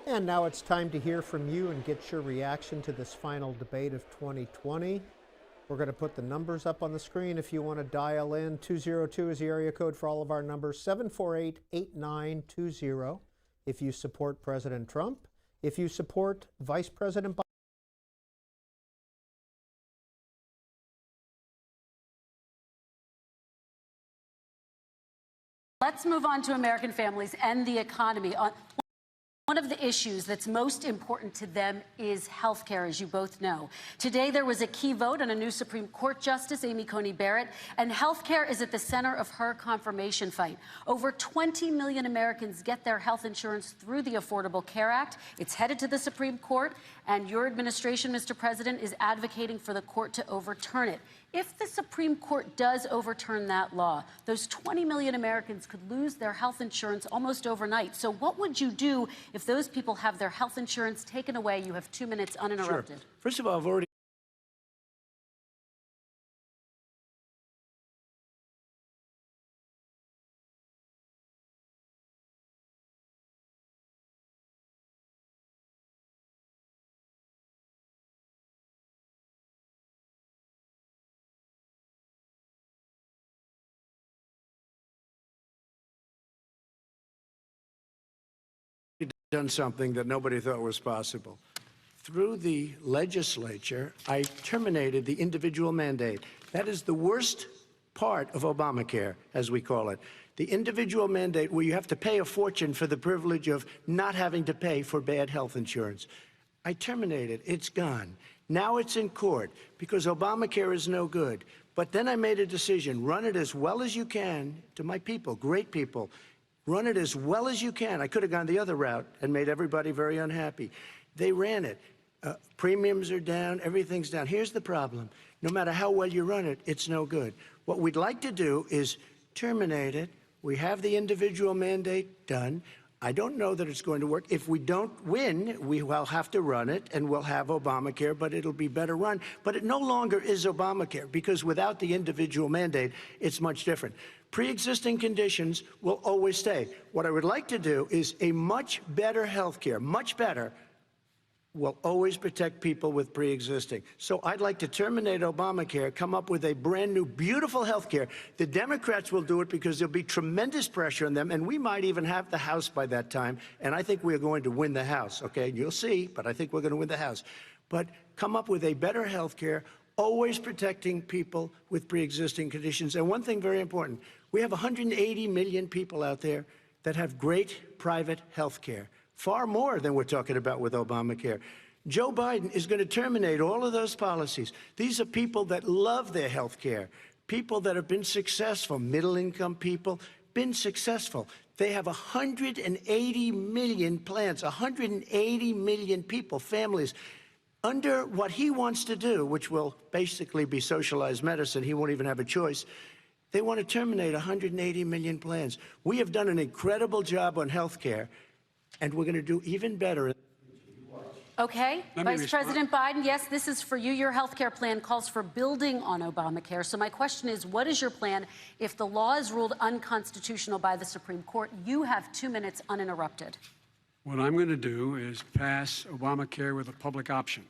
And now it's time to hear from you and get your reaction to this final debate of 2020. We're going to put the numbers up on the screen if you want to dial in. 202 is the area code for all of our numbers, 748-8920 if you support President Trump. If you support Vice President Biden. Let's move on to American families and the economy. One of the issues that's most important to them is health care, as you both know. Today, there was a key vote on a new Supreme Court Justice, Amy Coney Barrett, and health care is at the center of her confirmation fight. Over 20 million Americans get their health insurance through the Affordable Care Act. It's headed to the Supreme Court, and your administration, Mr. President, is advocating for the court to overturn it. If the Supreme Court does overturn that law, those 20 million Americans could lose their health insurance almost overnight. So what would you do if those people have their health insurance taken away? You have 2 minutes uninterrupted. Sure. First of all, I've already done something that nobody thought was possible. Through the legislature, I terminated the individual mandate. That is the worst part of Obamacare, as we call it. The individual mandate where you have to pay a fortune for the privilege of not having to pay for bad health insurance. I terminated. It's gone. Now it's in court because Obamacare is no good. But then I made a decision, run it as well as you can to my people, great people. Run it as well as you can. I could have gone the other route and made everybody very unhappy. They ran it. Premiums are down. Everything's down. Here's the problem. No matter how well you run it, it's no good. What we'd like to do is terminate it. We have the individual mandate done. I don't know that it's going to work. If we don't win, we will have to run it, and we'll have Obamacare, but it'll be better run. But it no longer is Obamacare, because without the individual mandate, it's much different. Pre-existing conditions will always stay. What I would like to do is a much better health care, much better, will always protect people with pre-existing. So I'd like to terminate Obamacare, come up with a brand new, beautiful health care. The Democrats will do it because there'll be tremendous pressure on them, and we might even have the House by that time, and I think we're going to win the House, okay? You'll see, but I think we're going to win the House. But come up with a better health care, always protecting people with pre-existing conditions. And one thing very important, we have 180 million people out there that have great private health care. Far more than we're talking about with Obamacare. Joe Biden is going to terminate all of those policies. These are people that love their health care, people that have been successful, middle-income people, been successful. They have 180 million plans, 180 million people, families. Under what he wants to do, which will basically be socialized medicine, he won't even have a choice, they want to terminate 180 million plans. We have done an incredible job on health care, and we're going to do even better. Okay, Vice President Biden, yes, this is for you. Your health care plan calls for building on Obamacare. So my question is, what is your plan if the law is ruled unconstitutional by the Supreme Court? You have 2 minutes uninterrupted. What I'm going to do is pass Obamacare with a public option.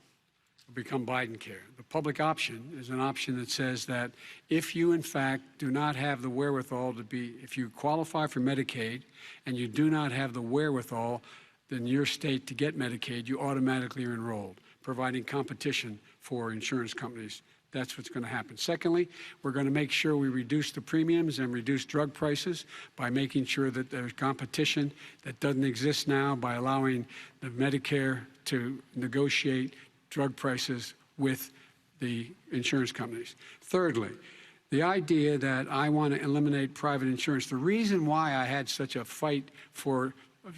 It'll become Biden care. The public option is an option that says that if you, in fact, do not have the wherewithal to be, if you qualify for Medicaid and you do not have the wherewithal in your state to get Medicaid, you automatically are enrolled, providing competition for insurance companies. That's what's going to happen. Secondly, we're going to make sure we reduce the premiums and reduce drug prices by making sure that there's competition that doesn't exist now by allowing the Medicare to negotiate drug prices with the insurance companies. Thirdly, the idea that I want to eliminate private insurance, the reason why I had such a fight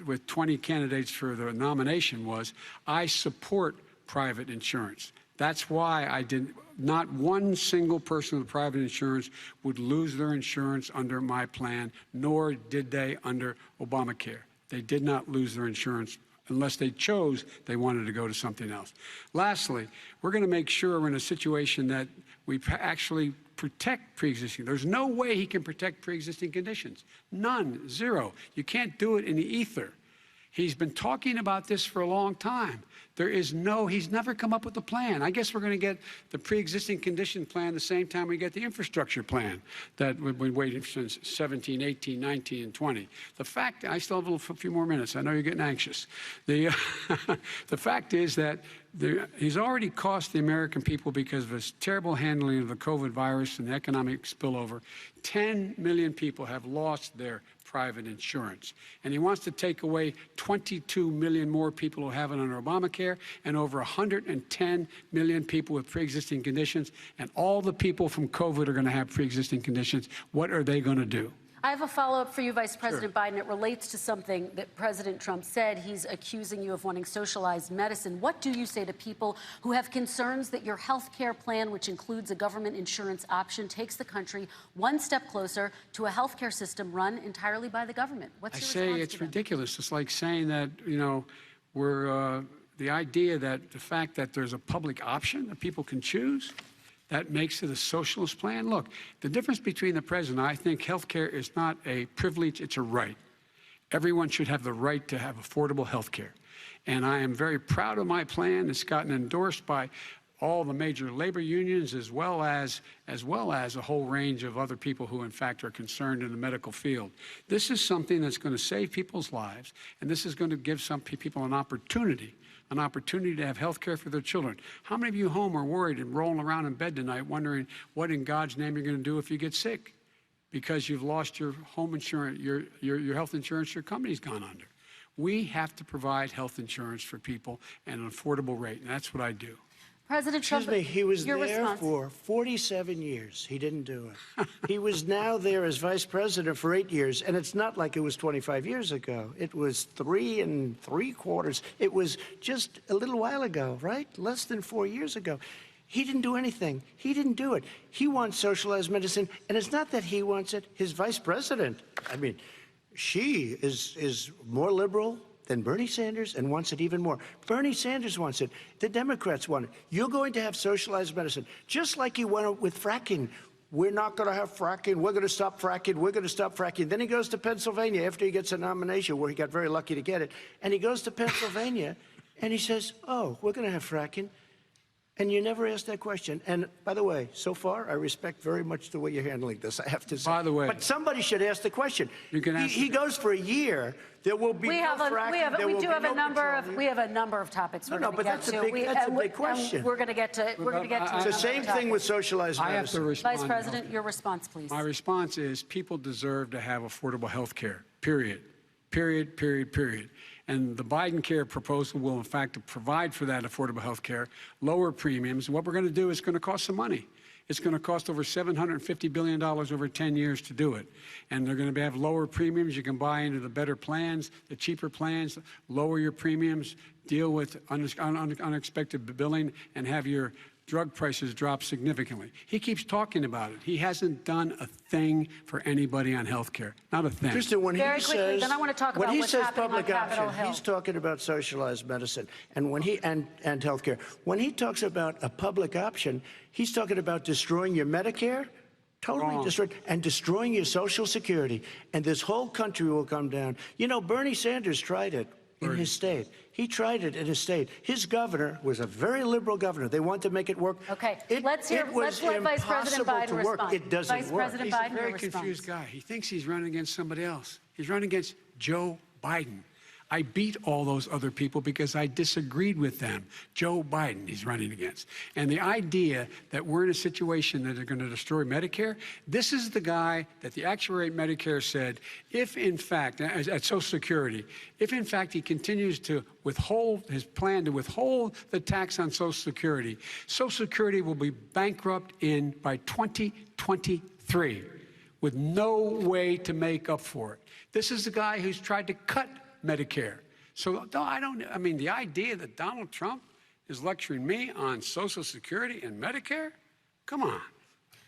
with 20 candidates for the nomination was I support private insurance. That's why not one single person with private insurance would lose their insurance under my plan, nor did they under Obamacare. They did not lose their insurance unless they chose they wanted to go to something else. Lastly, we're going to make sure we're in a situation that we actually protect pre-existing. There's no way he can protect pre-existing conditions. None, zero. You can't do it in the ether. He's been talking about this for a long time. He's never come up with a plan. I guess we're going to get the pre-existing condition plan the same time we get the infrastructure plan that we've been waiting since 17, 18, 19, and 20. The fact, I still have a few more minutes. I know you're getting anxious. The fact is that he's already cost the American people, because of his terrible handling of the COVID virus and the economic spillover, 10 million people have lost their private insurance. And he wants to take away 22 million more people who have it under Obamacare, and over 110 million people with pre-existing conditions. And all the people from COVID are going to have pre-existing conditions. What are they going to do? I have a follow-up for you, Vice President Biden. It relates to something that President Trump said. He's accusing you of wanting socialized medicine. What do you say to people who have concerns that your health care plan, which includes a government insurance option, takes the country one step closer to a health care system run entirely by the government? What's your response to them? I say it's ridiculous. It's like saying that, the idea that the fact that there's a public option that people can choose, that makes it a socialist plan. Look, the difference between the president, I think health care is not a privilege, it's a right. Everyone should have the right to have affordable health care. And I am very proud of my plan. It's gotten endorsed by all the major labor unions, as well as a whole range of other people who, in fact, are concerned in the medical field. This is something that's going to save people's lives, and this is going to give some people an opportunity to have health care for their children. How many of you home are worried and rolling around in bed tonight wondering what in God's name you're going to do if you get sick because you've lost your home insurance, your health insurance your company's gone under? We have to provide health insurance for people at an affordable rate, and that's what I do. President Trump, Excuse me, he was your there response. for 47 years. He didn't do it. He was now there as vice president for 8 years, and it's not like it was 25 years ago. It was 3 3/4. It was just a little while ago, right? Less than 4 years ago. He didn't do anything. He didn't do it. He wants socialized medicine, and it's not that he wants it. His vice president, I mean, she is more liberal than Bernie Sanders and wants it even more. Bernie Sanders wants it. The Democrats want it. You're going to have socialized medicine, just like he went with fracking. We're not going to have fracking. We're going to stop fracking. We're going to stop fracking. Then he goes to Pennsylvania after he gets a nomination, where he got very lucky to get it. And he goes to Pennsylvania and he says, oh, we're going to have fracking. And you never asked that question. And by the way, so far, I respect very much the way you're handling this, I have to say. By the way. But somebody should ask the question. You can ask he goes for a year. There will be no fracking. We have a number of topics we're going to get to. That's a big question. We're going to get to. We're going to get to. It's the same thing with socialized I have medicine. to respond. Vice President, your response, please. My response is people deserve to have affordable health care, period. Period, period, period. And the Biden care proposal will, in fact, provide for that affordable health care, lower premiums. What we're going to do is going to cost some money. It's going to cost over $750 billion over 10 years to do it. And they're going to have lower premiums. You can buy into the better plans, the cheaper plans, lower your premiums, deal with unexpected billing, and have your drug prices drop significantly. He keeps talking about it. He hasn't done a thing for anybody on health care. Not a thing. Kristen, when Very he quickly, says, then I want to talk when about he what's says happening on public Capitol option, Hill. he's talking about socialized medicine and health care. When he talks about a public option, he's talking about destroying your Medicare, totally destroyed, and destroying your Social Security. And this whole country will come down. You know, Bernie Sanders tried it in his state. He tried it in his state. His governor was a very liberal governor. They wanted to make it work. Okay, let's let Vice President Biden respond. It doesn't Vice work. President He's Biden, a very your confused response. guy. He thinks he's running against somebody else. He's running against Joe Biden. I beat all those other people because I disagreed with them. Joe Biden he's running against. And the idea that we're in a situation that they're going to destroy Medicare, this is the guy that the actuary at Medicare said, if in fact, at Social Security, if in fact he continues to withhold his plan to withhold the tax on Social Security will be bankrupt by 2023 with no way to make up for it. This is the guy who's tried to cut Medicare. So I mean, the idea that Donald Trump is lecturing me on Social Security and Medicare? Come on.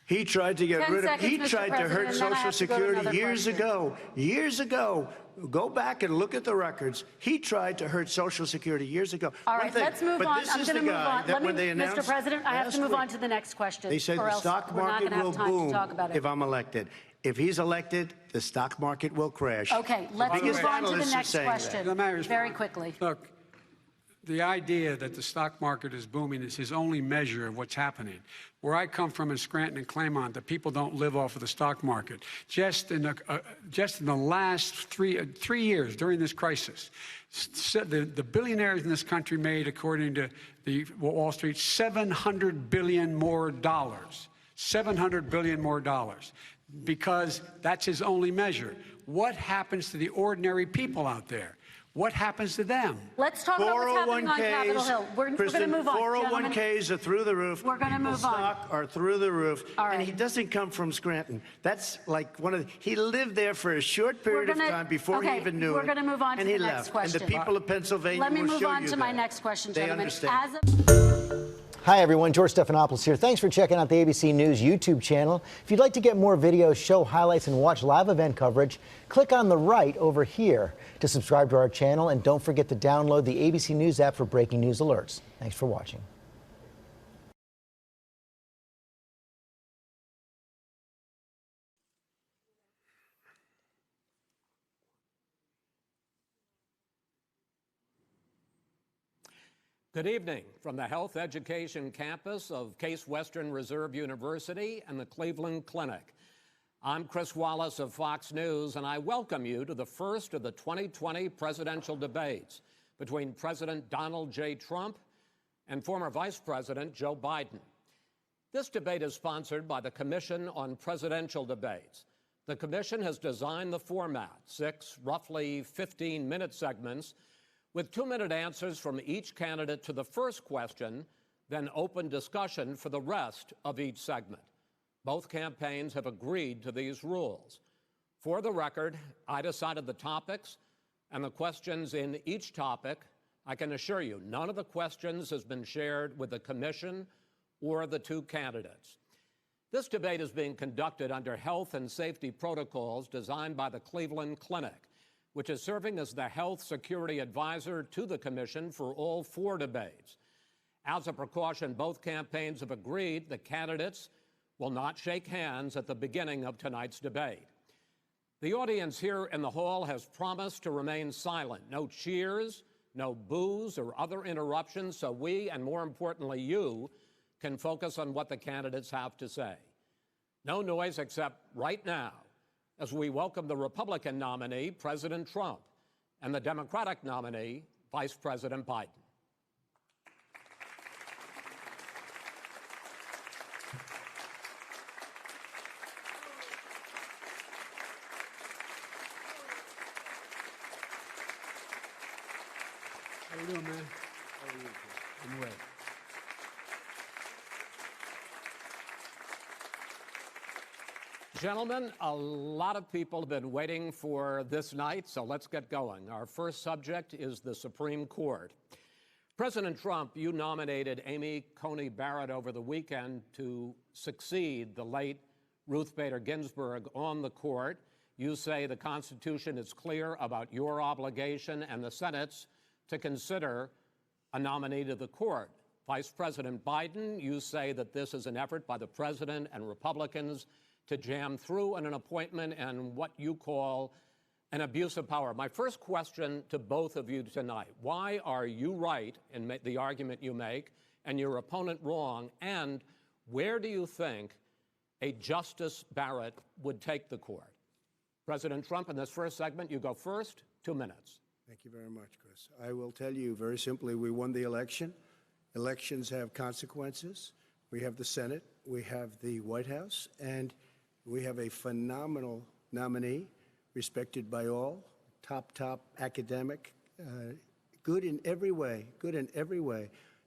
He tried to get 10 rid of, he seconds, Mr. tried to President, hurt and then I Social have to go to Security another years question. ago. Years ago. Go back and look at the records. He tried to hurt Social Security years ago. All right, let's move on. I'm going to move on. Mr. President, I have to move on to the next question. They say or the else stock we're not market gonna will have time to boom talk about it. if I'm elected. If he's elected, the stock market will crash. Okay, let's biggest move on to the analysts are next saying that. question Let me respond. very quickly. Look, the idea that the stock market is booming is his only measure of what's happening. Where I come from in Scranton and Claymont, the people don't live off of the stock market. Just in the last three years during this crisis, the billionaires in this country made, according to the Wall Street, $700 billion more dollars. $700 billion more dollars. Because that's his only measure. What happens to the ordinary people out there? What happens to them? Let's talk about what's happening on Capitol Hill. We're going to Kristen, move on. 401ks are through the roof. We're gonna People's move on. stock are through the roof. All right. And he doesn't come from Scranton. That's like he lived there for a short period of time before he even knew it. We're going to move on to and the he next left. question. And the people of Pennsylvania Let me will move show on you to my that. next question, They gentlemen. understand. Hi, everyone. George Stephanopoulos here. Thanks for checking out the ABC News YouTube channel. If you'd like to get more videos, show highlights, and watch live event coverage, click on the right over here to subscribe to our channel. And don't forget to download the ABC News app for breaking news alerts. Thanks for watching. Good evening from the Health Education campus of Case Western Reserve University and the Cleveland Clinic. I'm Chris Wallace of Fox News, and I welcome you to the first of the 2020 presidential debates between President Donald J. Trump and former Vice President Joe Biden. This debate is sponsored by the Commission on Presidential Debates. The commission has designed the format, 6 roughly 15-minute segments with 2-minute answers from each candidate to the first question, then open discussion for the rest of each segment. Both campaigns have agreed to these rules. For the record, I decided the topics and the questions in each topic. I can assure you, none of the questions has been shared with the commission or the 2 candidates. This debate is being conducted under health and safety protocols designed by the Cleveland Clinic, which is serving as the health security advisor to the commission for all 4 debates. As a precaution, both campaigns have agreed the candidates will not shake hands at the beginning of tonight's debate. The audience here in the hall has promised to remain silent. No cheers, no boos or other interruptions, so we, and more importantly you, can focus on what the candidates have to say. No noise except right now, as we welcome the Republican nominee, President Trump, and the Democratic nominee, Vice President Biden. How you doing, man? How are you? I'm well. Gentlemen, a lot of people have been waiting for this night, so let's get going. Our first subject is the Supreme Court. President Trump, you nominated Amy Coney Barrett over the weekend to succeed the late Ruth Bader Ginsburg on the court. You say the Constitution is clear about your obligation and the Senate's to consider a nominee to the court. Vice President Biden, you say that this is an effort by the president and Republicans to jam through an appointment and what you call an abuse of power. My first question to both of you tonight, why are you right in the argument you make and your opponent wrong, and where do you think a Justice Barrett would take the court? President Trump, in this first segment, you go first, 2 minutes. Thank you very much, Chris. I will tell you very simply, we won the election. Elections have consequences. We have the Senate, we have the White House, and we have a phenomenal nominee, respected by all, top academic, good in every way,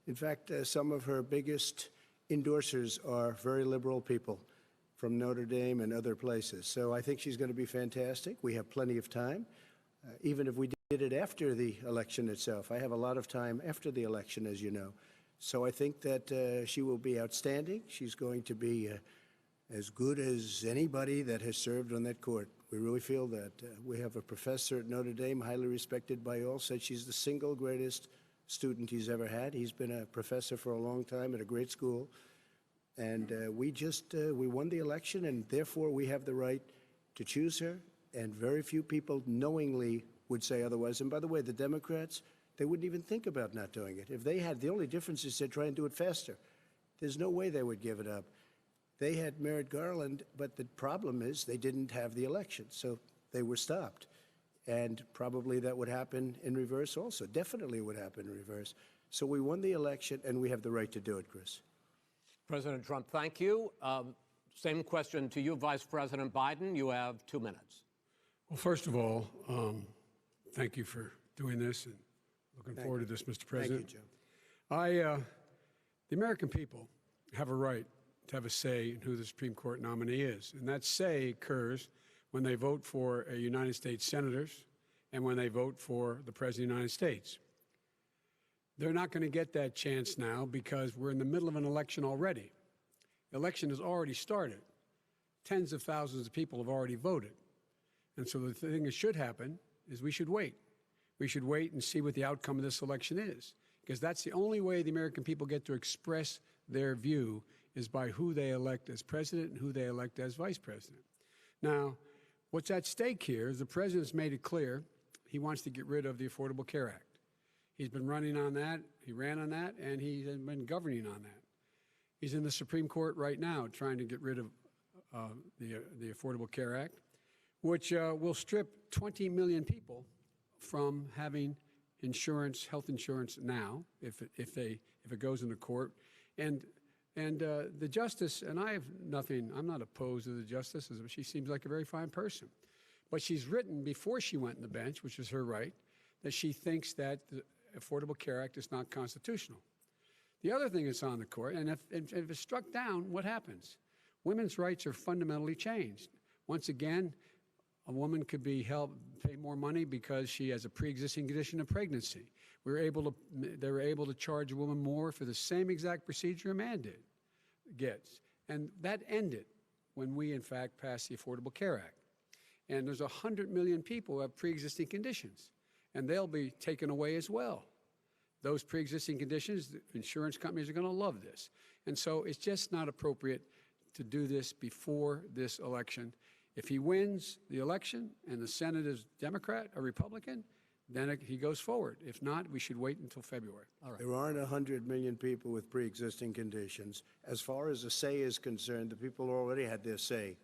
In fact, some of her biggest endorsers are very liberal people from Notre Dame and other places. So I think she's going to be fantastic. We have plenty of time, even if we did it after the election itself. I have a lot of time after the election, as you know. So I think that she will be outstanding. She's going to be as good as anybody that has served on that court. We really feel that. We have a professor at Notre Dame, highly respected by all, said she's the single greatest student he's ever had. He's been a professor for a long time at a great school. And we won the election, and therefore we have the right to choose her, and very few people knowingly would say otherwise. And by the way, the Democrats, they wouldn't even think about not doing it. If they had, the only difference is they'd try and do it faster. There's no way they would give it up. They had Merrick Garland, but the problem is they didn't have the election, so they were stopped. And probably that would happen in reverse also. Definitely would happen in reverse. So we won the election, and we have the right to do it, Chris. President Trump, thank you. Same question to you, Vice President Biden. You have 2 minutes. Well, first of all, thank you for doing this, and looking forward to this, Mr. President. Thank you, Joe. The American people have a right to have a say in who the Supreme Court nominee is, and that say occurs when they vote for United States senators and when they vote for the President of the United States. They're not going to get that chance now because we're in the middle of an election already. The election has already started. Tens of thousands of people have already voted. And so the thing that should happen is we should wait. We should wait and see what the outcome of this election is, because that's the only way the American people get to express their view is by who they elect as president and who they elect as vice president. Now, what's at stake here is the president's made it clear he wants to get rid of the Affordable Care Act. He's been running on that, he ran on that, and he's been governing on that. He's in the Supreme Court right now trying to get rid of the Affordable Care Act, which will strip 20 million people from having insurance, health insurance now, if it goes into court. And the justice, and I have nothing, I'm not opposed to the justice, she seems like a very fine person. But she's written before she went on the bench, which is her right, that she thinks that the Affordable Care Act is not constitutional. The other thing that's on the court, and if it's struck down, what happens? Women's rights are fundamentally changed. Once again, a woman could be pay more money because she has a pre-existing condition of pregnancy. They were able to charge a woman more for the same exact procedure a man gets. And that ended when we, in fact, passed the Affordable Care Act. And there's 100 million people who have pre-existing conditions, and they'll be taken away as well. Those pre-existing conditions, the insurance companies are going to love this. And so it's just not appropriate to do this before this election. If he wins the election and the Senate is Democrat or Republican, then he goes forward. If not, we should wait until February. All right. There aren't 100 million people with pre-existing conditions. As far as the say is concerned, the people already had their say.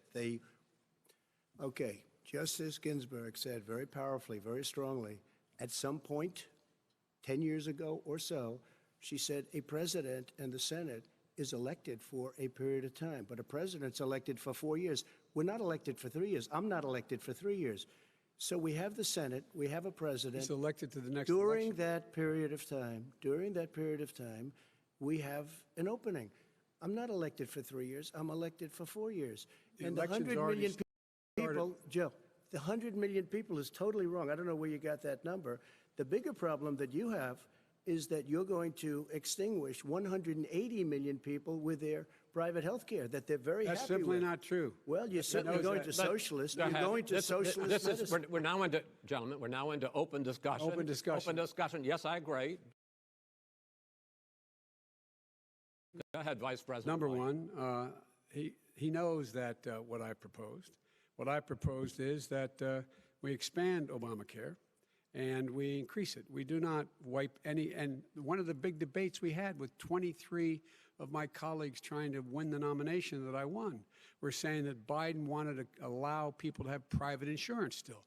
Okay, Justice Ginsburg said very powerfully, very strongly, at some point, 10 years ago or so, she said a president and the Senate is elected for a period of time, but a president's elected for 4 years. We're not elected for 3 years. I'm not elected for 3 years. So we have the Senate, we have a president. He's elected to the next during election. that period of time, we have an opening. I'm not elected for 3 years. I'm elected for 4 years. And the 100 million people, Joe, the 100 million people is totally wrong. I don't know where you got that number. The bigger problem that you have is that you're going to extinguish 180 million people with their private health care that they're very happy with. That's simply not true. Well, you're certainly going to socialist. You're going to socialist medicine. We're now into, gentlemen, we're now into open discussion. Open discussion. Open discussion. Yes, I agree. Go ahead, Vice President. Number Biden. one, he knows that what I proposed. What I proposed is that we expand Obamacare and we increase it. We do not wipe any, and one of the big debates we had with 23 of my colleagues trying to win the nomination that I won, were saying that Biden wanted to allow people to have private insurance still.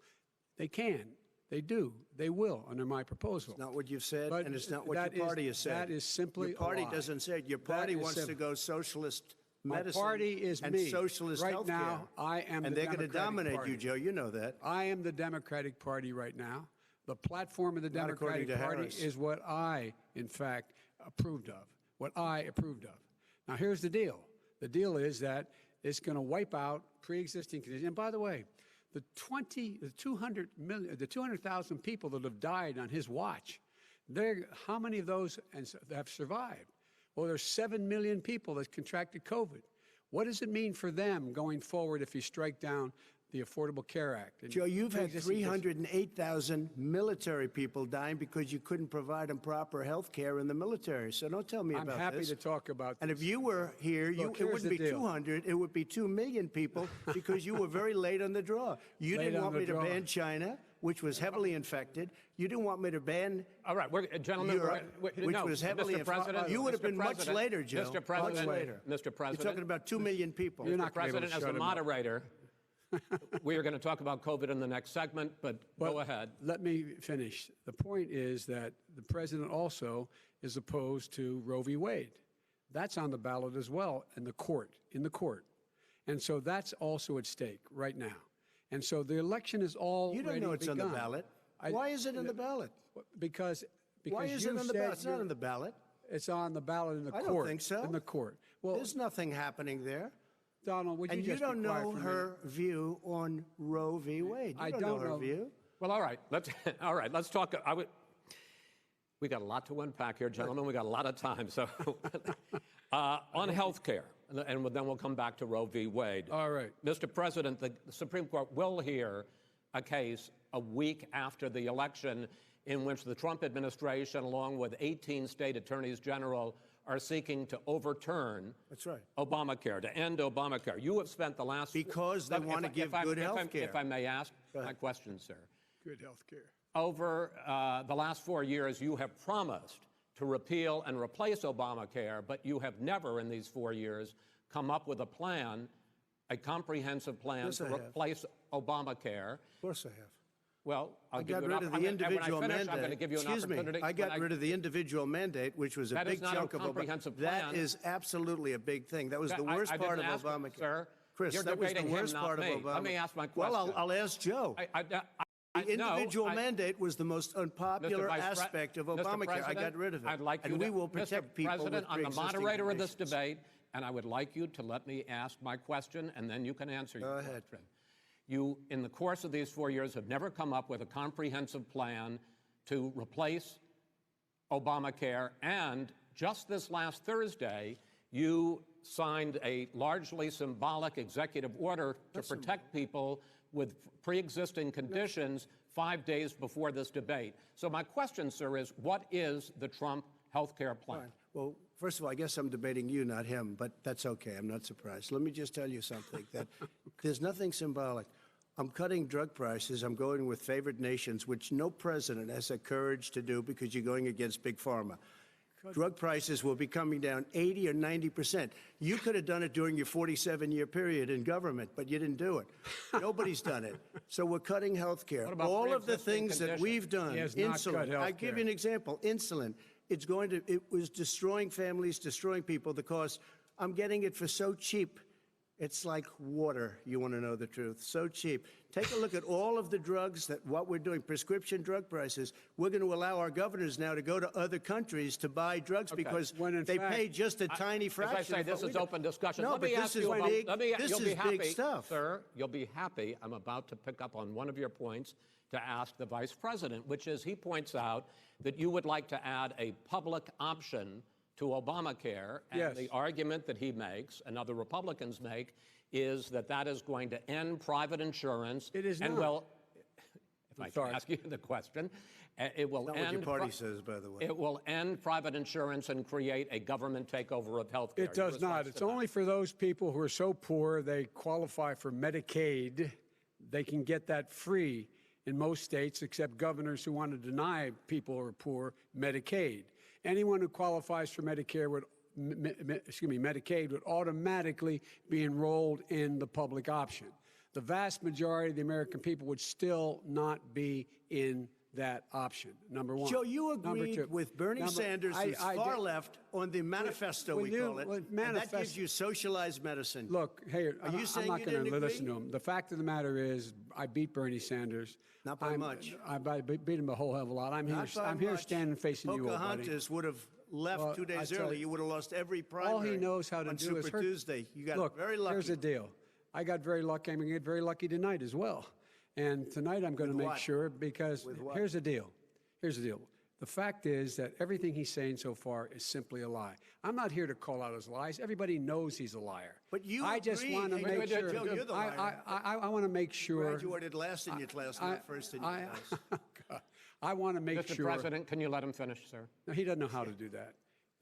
They can. They do. They will under my proposal. It's not what you've said, But and it's not what your party has said. That is simply your party a lie. doesn't say it. Your party wants to go socialist medicine. My party is and me. socialist right healthcare. now, I am and the they're going to Democratic dominate Party. you, Joe. You know that. I am the Democratic Party right now. The platform of the Not according Democratic to Party Harris. is what I, in fact, approved of. What I approved of. Now, here's the deal. The deal is that it's going to wipe out pre-existing conditions. And by the way, the 200,000 people that have died on his watch, how many of those have survived? Well, there's 7 million people that contracted COVID. What does it mean for them going forward if you strike down the Affordable Care Act. And Joe, you've had pre-existing 308,000 military people dying because you couldn't provide them proper health care in the military. So don't tell me I'm about happy this. to talk about And this. if you were here, Look, it here's wouldn't the be deal. 200, it would be 2 million people because you were very late on the draw. You Late didn't on want the me to draw. ban China, which was heavily infected. You didn't want me to ban All right, gentlemen, Europe, which was heavily Mr. President, You would have been Mr. much President, later, Joe. Mr. President, much later. Mr. President, You're talking about 2 million people. You're not gonna be able to President, as shut the him up. moderator, we are going to talk about COVID in the next segment, but go ahead. Let me finish. The point is that the president also is opposed to Roe v. Wade. That's on the ballot as well in the court. And so that's also at stake right now. And so the election is already You don't know it's on the begun. ballot. Why is it on the ballot? Because Why is it you on the said ballot? It's not you're- on the ballot. It's on the ballot in the I court. don't think so. In the court. Well, There's nothing happening there. Donald, would And you you just be don't quiet know for a her minute? view on Roe v. Wade. You I don't don't know her know. view. Well, all right, let's talk. We got a lot to unpack here, gentlemen. We got a lot of time. So on health care, and then we'll come back to Roe v. Wade. All right. Mr. President, the Supreme Court will hear a case a week after the election in which the Trump administration, along with 18 state attorneys general, are seeking to overturn That's right. Obamacare, to end Obamacare. You have spent the last... Because they want to give good health care. If I may ask my question, sir. Good health care. Over the last 4 years, you have promised to repeal and replace Obamacare, but you have never in these 4 years come up with a plan, a comprehensive plan Yes, to I have. replace Obamacare. Of course I have. Well, I'll I give got you an rid of the and when I individual finish, mandate. I'm going to give you an Excuse opportunity. me. I got rid of the individual mandate, which was a That is big not a chunk of comprehensive That plan. is absolutely a big thing. That was the I- worst I part of didn't ask, Obamacare. sir. Chris, You're that was the debating him, worst not part me. of Obamacare. Let me ask my Well, question. I'll ask Joe. The individual mandate was the most unpopular aspect of Obamacare. I got rid of it. I'd like and you we to, will protect Mr. people President, with I'm the pre-existing moderator of this conditions. debate, and I would like you to let me ask my question, and then you can answer your ahead. question. You, in the course of these 4 years, have never come up with a comprehensive plan to replace Obamacare, and just this last Thursday, you signed a largely symbolic executive order to protect people with pre-existing conditions 5 days before this debate. So my question, sir, is what is the Trump health care plan? Fine. Well, first of all, I guess I'm debating you, not him, but that's okay. I'm not surprised. Let me just tell you something, that there's nothing symbolic. I'm cutting drug prices. I'm going with favored nations, which no president has the courage to do because you're going against Big Pharma. Drug prices will be coming down 80 or 90%. You could have done it during your 47-year period in government, but you didn't do it. Nobody's done it. So we're cutting health care. What about All of the pre-existing things that conditions? we've done, He has not cut insulin. I healthcare. give you an example. Insulin. It was destroying families, destroying people. The cost. I'm getting it for so cheap. It's like water. You want to know the truth? So cheap. Take a look at all of the drugs what we're doing, prescription drug prices. We're going to allow our governors now to go to other countries to buy drugs because When in they fact- pay just a tiny fraction. As I say, of this what is we do. open discussion. No, Let but me this ask is you about, big. this This you'll be is happy, big stuff. sir. You'll be happy. I'm about to pick up on one of your points to ask the vice president, which is he points out that you would like to add a public option to Obamacare, and Yes. the argument that he makes and other Republicans make is that that is going to end private insurance. It is and not. will, if I sorry. can ask you the question, it will Not end. what your party says, by the way. It will end private insurance and create a government takeover of health care. It does not. It's only for those people who are so poor they qualify for Medicaid. They can get that free in most states, except governors who want to deny people who are poor Medicaid. Anyone who qualifies for Medicare would, Medicaid would automatically be enrolled in the public option. The vast majority of the American people would still not be in that option, number one. Joe, you Number agreed two. with Bernie Number- Sanders, who's I far did- left, on the manifesto, Well, we you- call it. well, And that manifest- gives you socialized medicine. Look, hey, Are you saying I'm not you going to didn't listen agree? to him. The fact of the matter is, I beat Bernie Sanders. Not by much. I beat him a whole hell of a lot. I'm Not by here much. standing facing you, old buddy. Pocahontas would have left Well, 2 days I tell early. you, You would have lost every primary. All he knows how to on do Super is hurt. Tuesday. You got Look, very lucky. here's the deal. I got very lucky. I'm going to get very lucky tonight as well. And tonight I'm going to With make what? sure because With what? here's the deal. Here's the deal. The fact is that everything he's saying so far is simply a lie. I'm not here to call out his lies. Everybody knows he's a liar. But you I just agreed. want to Hey, make sure. Joe, you're the liar. I want to make sure. Graduated last in your class, not first in your class. God, I want to make Mr. sure. President, can you let him finish, sir? No, he doesn't know how to do that.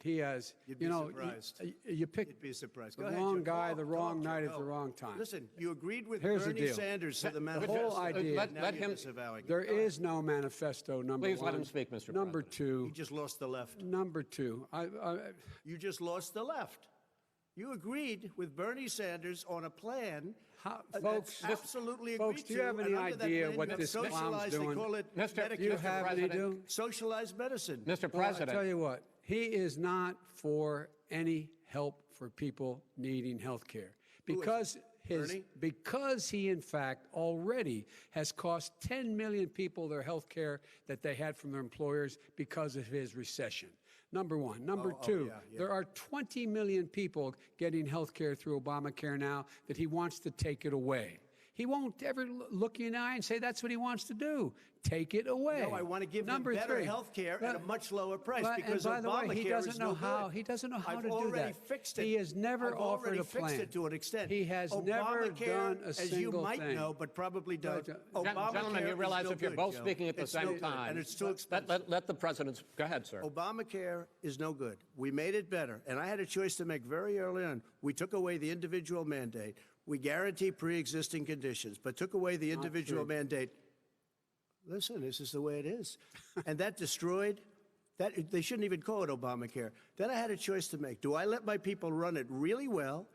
He has, You'd be you know, surprised. you pick You'd be surprised. the Go ahead, wrong Joe. guy, Talk, the wrong talk, night Joe. at the wrong time. Listen, you agreed with Here's the Bernie deal. Sanders to the The manifesto. whole idea. let Now you're him- disavowing it. There Go ahead. is no manifesto, number Please one. let him speak, Mr. Number President. two. You just lost the left. Number two. You just lost the left. You agreed with Bernie Sanders on a plan Folks, that's absolutely folks, agreed do you have to, any and under that idea plan, what you have this clown's socialized, doing? They call it Mr. Do you Medicare. have any President. Socialized medicine. Mr. Well, President, I tell you what, he is not for any help for people needing health care because he in fact already has cost 10 million people their health care that they had from their employers because of his recession. Number one. Number two, there are 20 million people getting health care through Obamacare now that he wants to take it away. He won't ever look you in the eye and say that's what he wants to do. Take it away. No, I want to give them Number better three. health care at a much lower price because and by the way, he Obamacare doesn't is know no how. good. He doesn't know how I've to do already that. fixed it. He has never I've offered already a plan. fixed it to an extent. He has never Obamacare, done a as you single might thing. know, but probably don't. Gentlemen, you realize if you're both speaking at the it's same no good, time, and it's too expensive. let the president. Go ahead, sir. Obamacare is no good. We made it better, and I had a choice to make very early on. We took away the individual mandate. We guarantee pre-existing conditions, but took away the individual mandate. Listen, this is the way it is. And that destroyed, they shouldn't even call it Obamacare. Then I had a choice to make. Do I let my people run it really well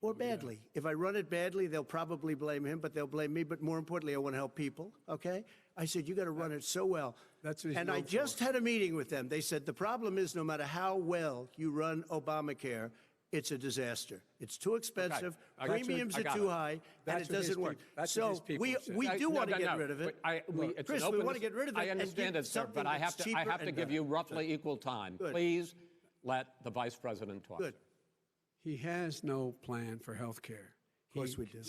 or badly? If I run it badly, they'll probably blame him, but they'll blame me. But more importantly, I want to help people, okay? I said, you got to run it so well. That's what he's and I known for. just had a meeting with them. They said, the problem is no matter how well you run Obamacare, it's a disaster. It's too expensive. I got you. Premiums I are got too it. high, That's and it what his doesn't work. people- that's what So his people we said. do want to get No, rid of it. it's Chris, an we open want to get rid of it. I and understand give it, sir, but something I have that's to. I cheaper have to and give you better. roughly equal time. Good. Please let the vice president talk. Good. He has no plan for health care. Of course we do.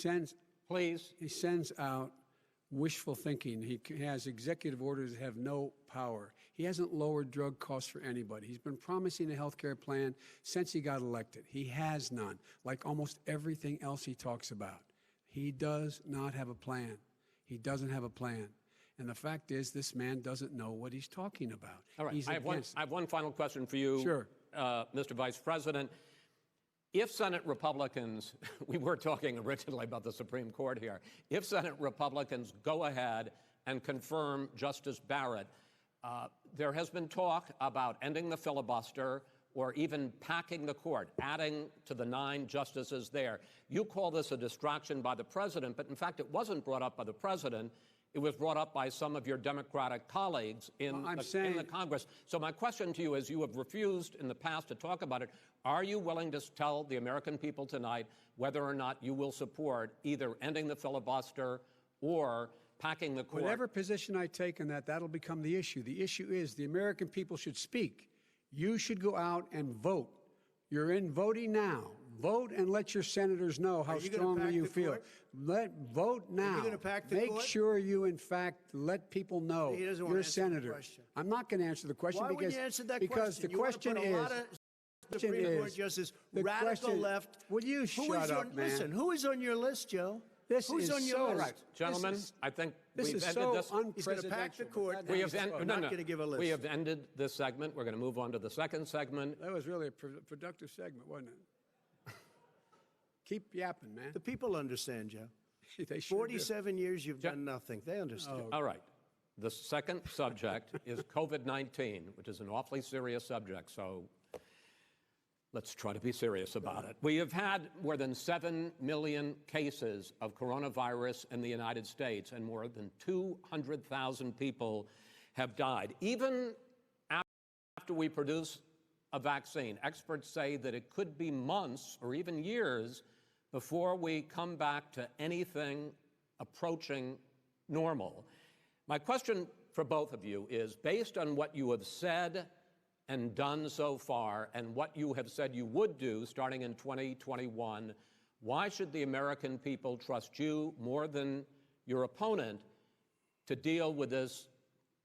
Please. He sends out wishful thinking. He has executive orders that have no power. He hasn't lowered drug costs for anybody. He's been promising a health care plan since he got elected. He has none, like almost everything else he talks about. He does not have a plan. He doesn't have a plan. And the fact is, this man doesn't know what he's talking about. All right. He's I against have one final question for you, Sure. Mr. Vice President. If Senate Republicans, we were talking originally about the Supreme Court here, if Senate Republicans go ahead and confirm Justice Barrett, there has been talk about ending the filibuster or even packing the court, adding to the 9 justices there. You call this a distraction by the president, but in fact it wasn't brought up by the president. It was brought up by some of your Democratic colleagues in the Congress. So my question to you is, you have refused in the past to talk about it. Are you willing to tell the American people tonight whether or not you will support either ending the filibuster or packing the court? Whatever position I take on that, that'll become the issue. The issue is the American people should speak. You should go out and vote. You're in voting now. Vote and let your senators know how strongly you feel. Vote now. you gonna pack the Make court? sure you, in fact, let people know He doesn't wanna you're a answer the senator. question. I'm not going to answer the question Why because wouldn't you answer that because question? the question you want to put a lot of Supreme Court justices, radical left. Will you shut up, man? Listen, who is on your list, Joe? This Who's is on your so list? All right, gentlemen, I think This we've is ended so this. He's going to pack the unprecedented. court. We and have he's not going to give a list. We have ended this segment. We're going to move on to the second segment. That was really a productive segment, wasn't it? Keep yapping, man. The people understand, Joe. They sure do. 47 years you've done nothing. They understand. All right. The second subject is COVID-19, which is an awfully serious subject, so let's try to be serious about it. We have had more than 7 million cases of coronavirus in the United States, and more than 200,000 people have died. Even after we produce a vaccine, experts say that it could be months or even years before we come back to anything approaching normal. My question for both of you is, based on what you have said and done so far and what you have said you would do starting in 2021, why should the American people trust you more than your opponent to deal with this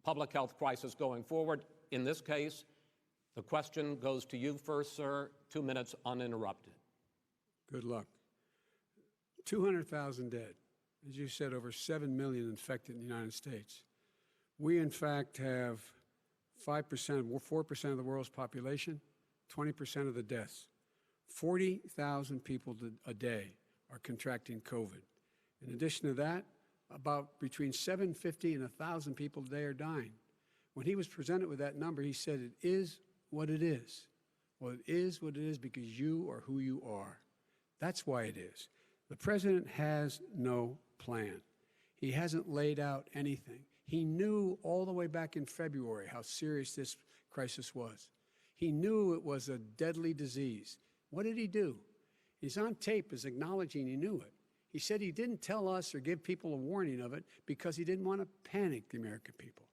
public health crisis going forward. In this case, the question goes to you first, sir. 2 minutes uninterrupted. Good luck. 200,000 dead. As you said, over 7 million infected in the United States. We, in fact, have 5%, 4% of the world's population, 20% of the deaths. 40,000 people a day are contracting COVID. In addition to that, about between 750 and 1,000 people a day are dying. When he was presented with that number, he said, it is what it is. Well, it is what it is because you are who you are. That's why it is. The president has no plan. He hasn't laid out anything. He knew all the way back in February how serious this crisis was. He knew it was a deadly disease. What did he do? He's on tape as acknowledging he knew it. He said he didn't tell us or give people a warning of it because he didn't want to panic the American people.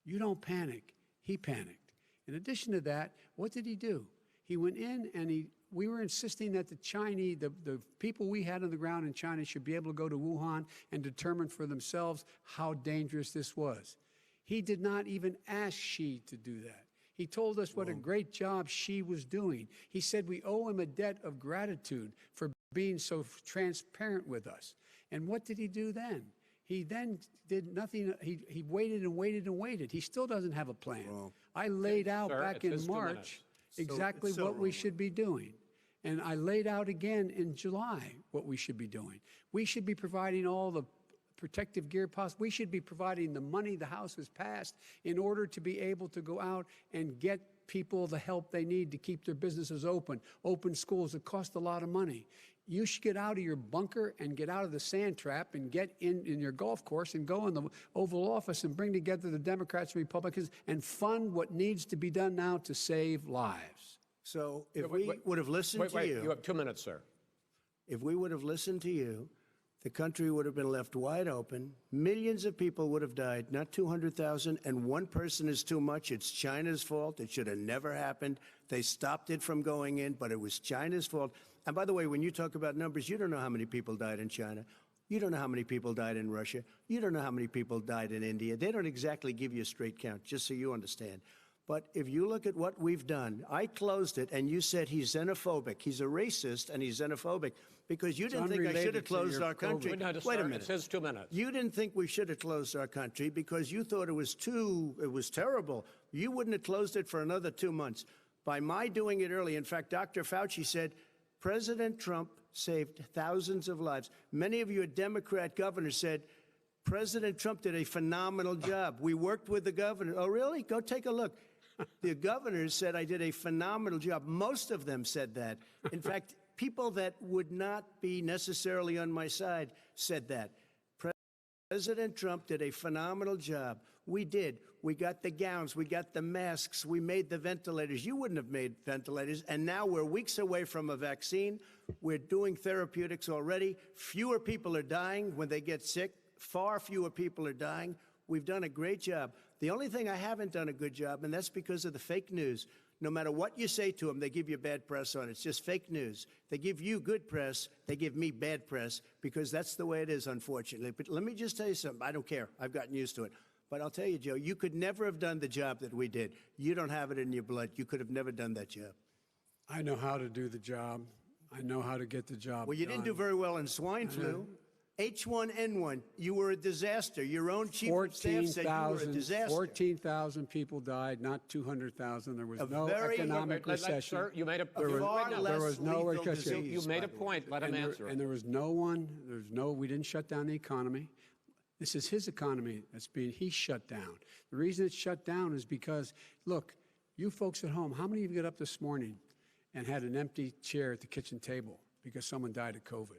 You don't panic. He panicked. In addition to that, what did he do? He went in and we were insisting that the Chinese, the people we had on the ground in China should be able to go to Wuhan and determine for themselves how dangerous this was. He did not even ask Xi to do that. He told us what a great job Xi was doing. He said we owe him a debt of gratitude for being so transparent with us. And what did he do then? He then did nothing. He waited and waited and waited. He still doesn't have a plan. I laid out back in March exactly what we should be doing. And I laid out again in July what we should be doing. We should be providing all the protective gear possible. We should be providing the money the House has passed in order to be able to go out and get people the help they need to keep their businesses open schools that cost a lot of money. You should get out of your bunker and get out of the sand trap and get in your golf course and go in the Oval Office and bring together the Democrats and Republicans and fund what needs to be done now to save lives. So if we would have listened to you. You have 2 minutes, sir. If we would have listened to you, the country would have been left wide open. Millions of people would have died, not 200,000, and one person is too much. It's China's fault. It should have never happened. They stopped it from going in, but it was China's fault. And by the way, when you talk about numbers, you don't know how many people died in China. You don't know how many people died in Russia. You don't know how many people died in India. They don't exactly give you a straight count, just so you understand. But if you look at what we've done, I closed it, and you said he's xenophobic. He's a racist, and he's xenophobic because you didn't think I should have closed our country. Wait a minute. It says 2 minutes. You didn't think we should have closed our country because you thought it was terrible. You wouldn't have closed it for another 2 months. By my doing it early, in fact, Dr. Fauci said, President Trump saved thousands of lives. Many of your Democrat governors said, President Trump did a phenomenal job. We worked with the governor. Oh, really? Go take a look. The governors said I did a phenomenal job. Most of them said that. In fact, people that would not be necessarily on my side said that. President Trump did a phenomenal job. We did. We got the gowns. We got the masks. We made the ventilators. You wouldn't have made ventilators. And now we're weeks away from a vaccine. We're doing therapeutics already. Fewer people are dying when they get sick. Far fewer people are dying. We've done a great job. The only thing I haven't done a good job, and that's because of the fake news. No matter what you say to them, they give you bad press on it. It's just fake news. They give you good press. They give me bad press because that's the way it is, unfortunately. But let me just tell you something. I don't care. I've gotten used to it. But I'll tell you, Joe, you could never have done the job that we did. You don't have it in your blood. You could have never done that job. I know how to do the job. I know how to get the job Well, you didn't do very well in swine flu. H1N1, you were a disaster. Your own chief of staff said you were a disaster. 14,000 people died, not 200,000. There was no economic recession. Sir, you made a There was no recession. You made a point. Let him answer. And there was no one. We didn't shut down the economy. This is his economy he's shut down. The reason it's shut down is because, look, you folks at home, how many of you got up this morning and had an empty chair at the kitchen table because someone died of COVID?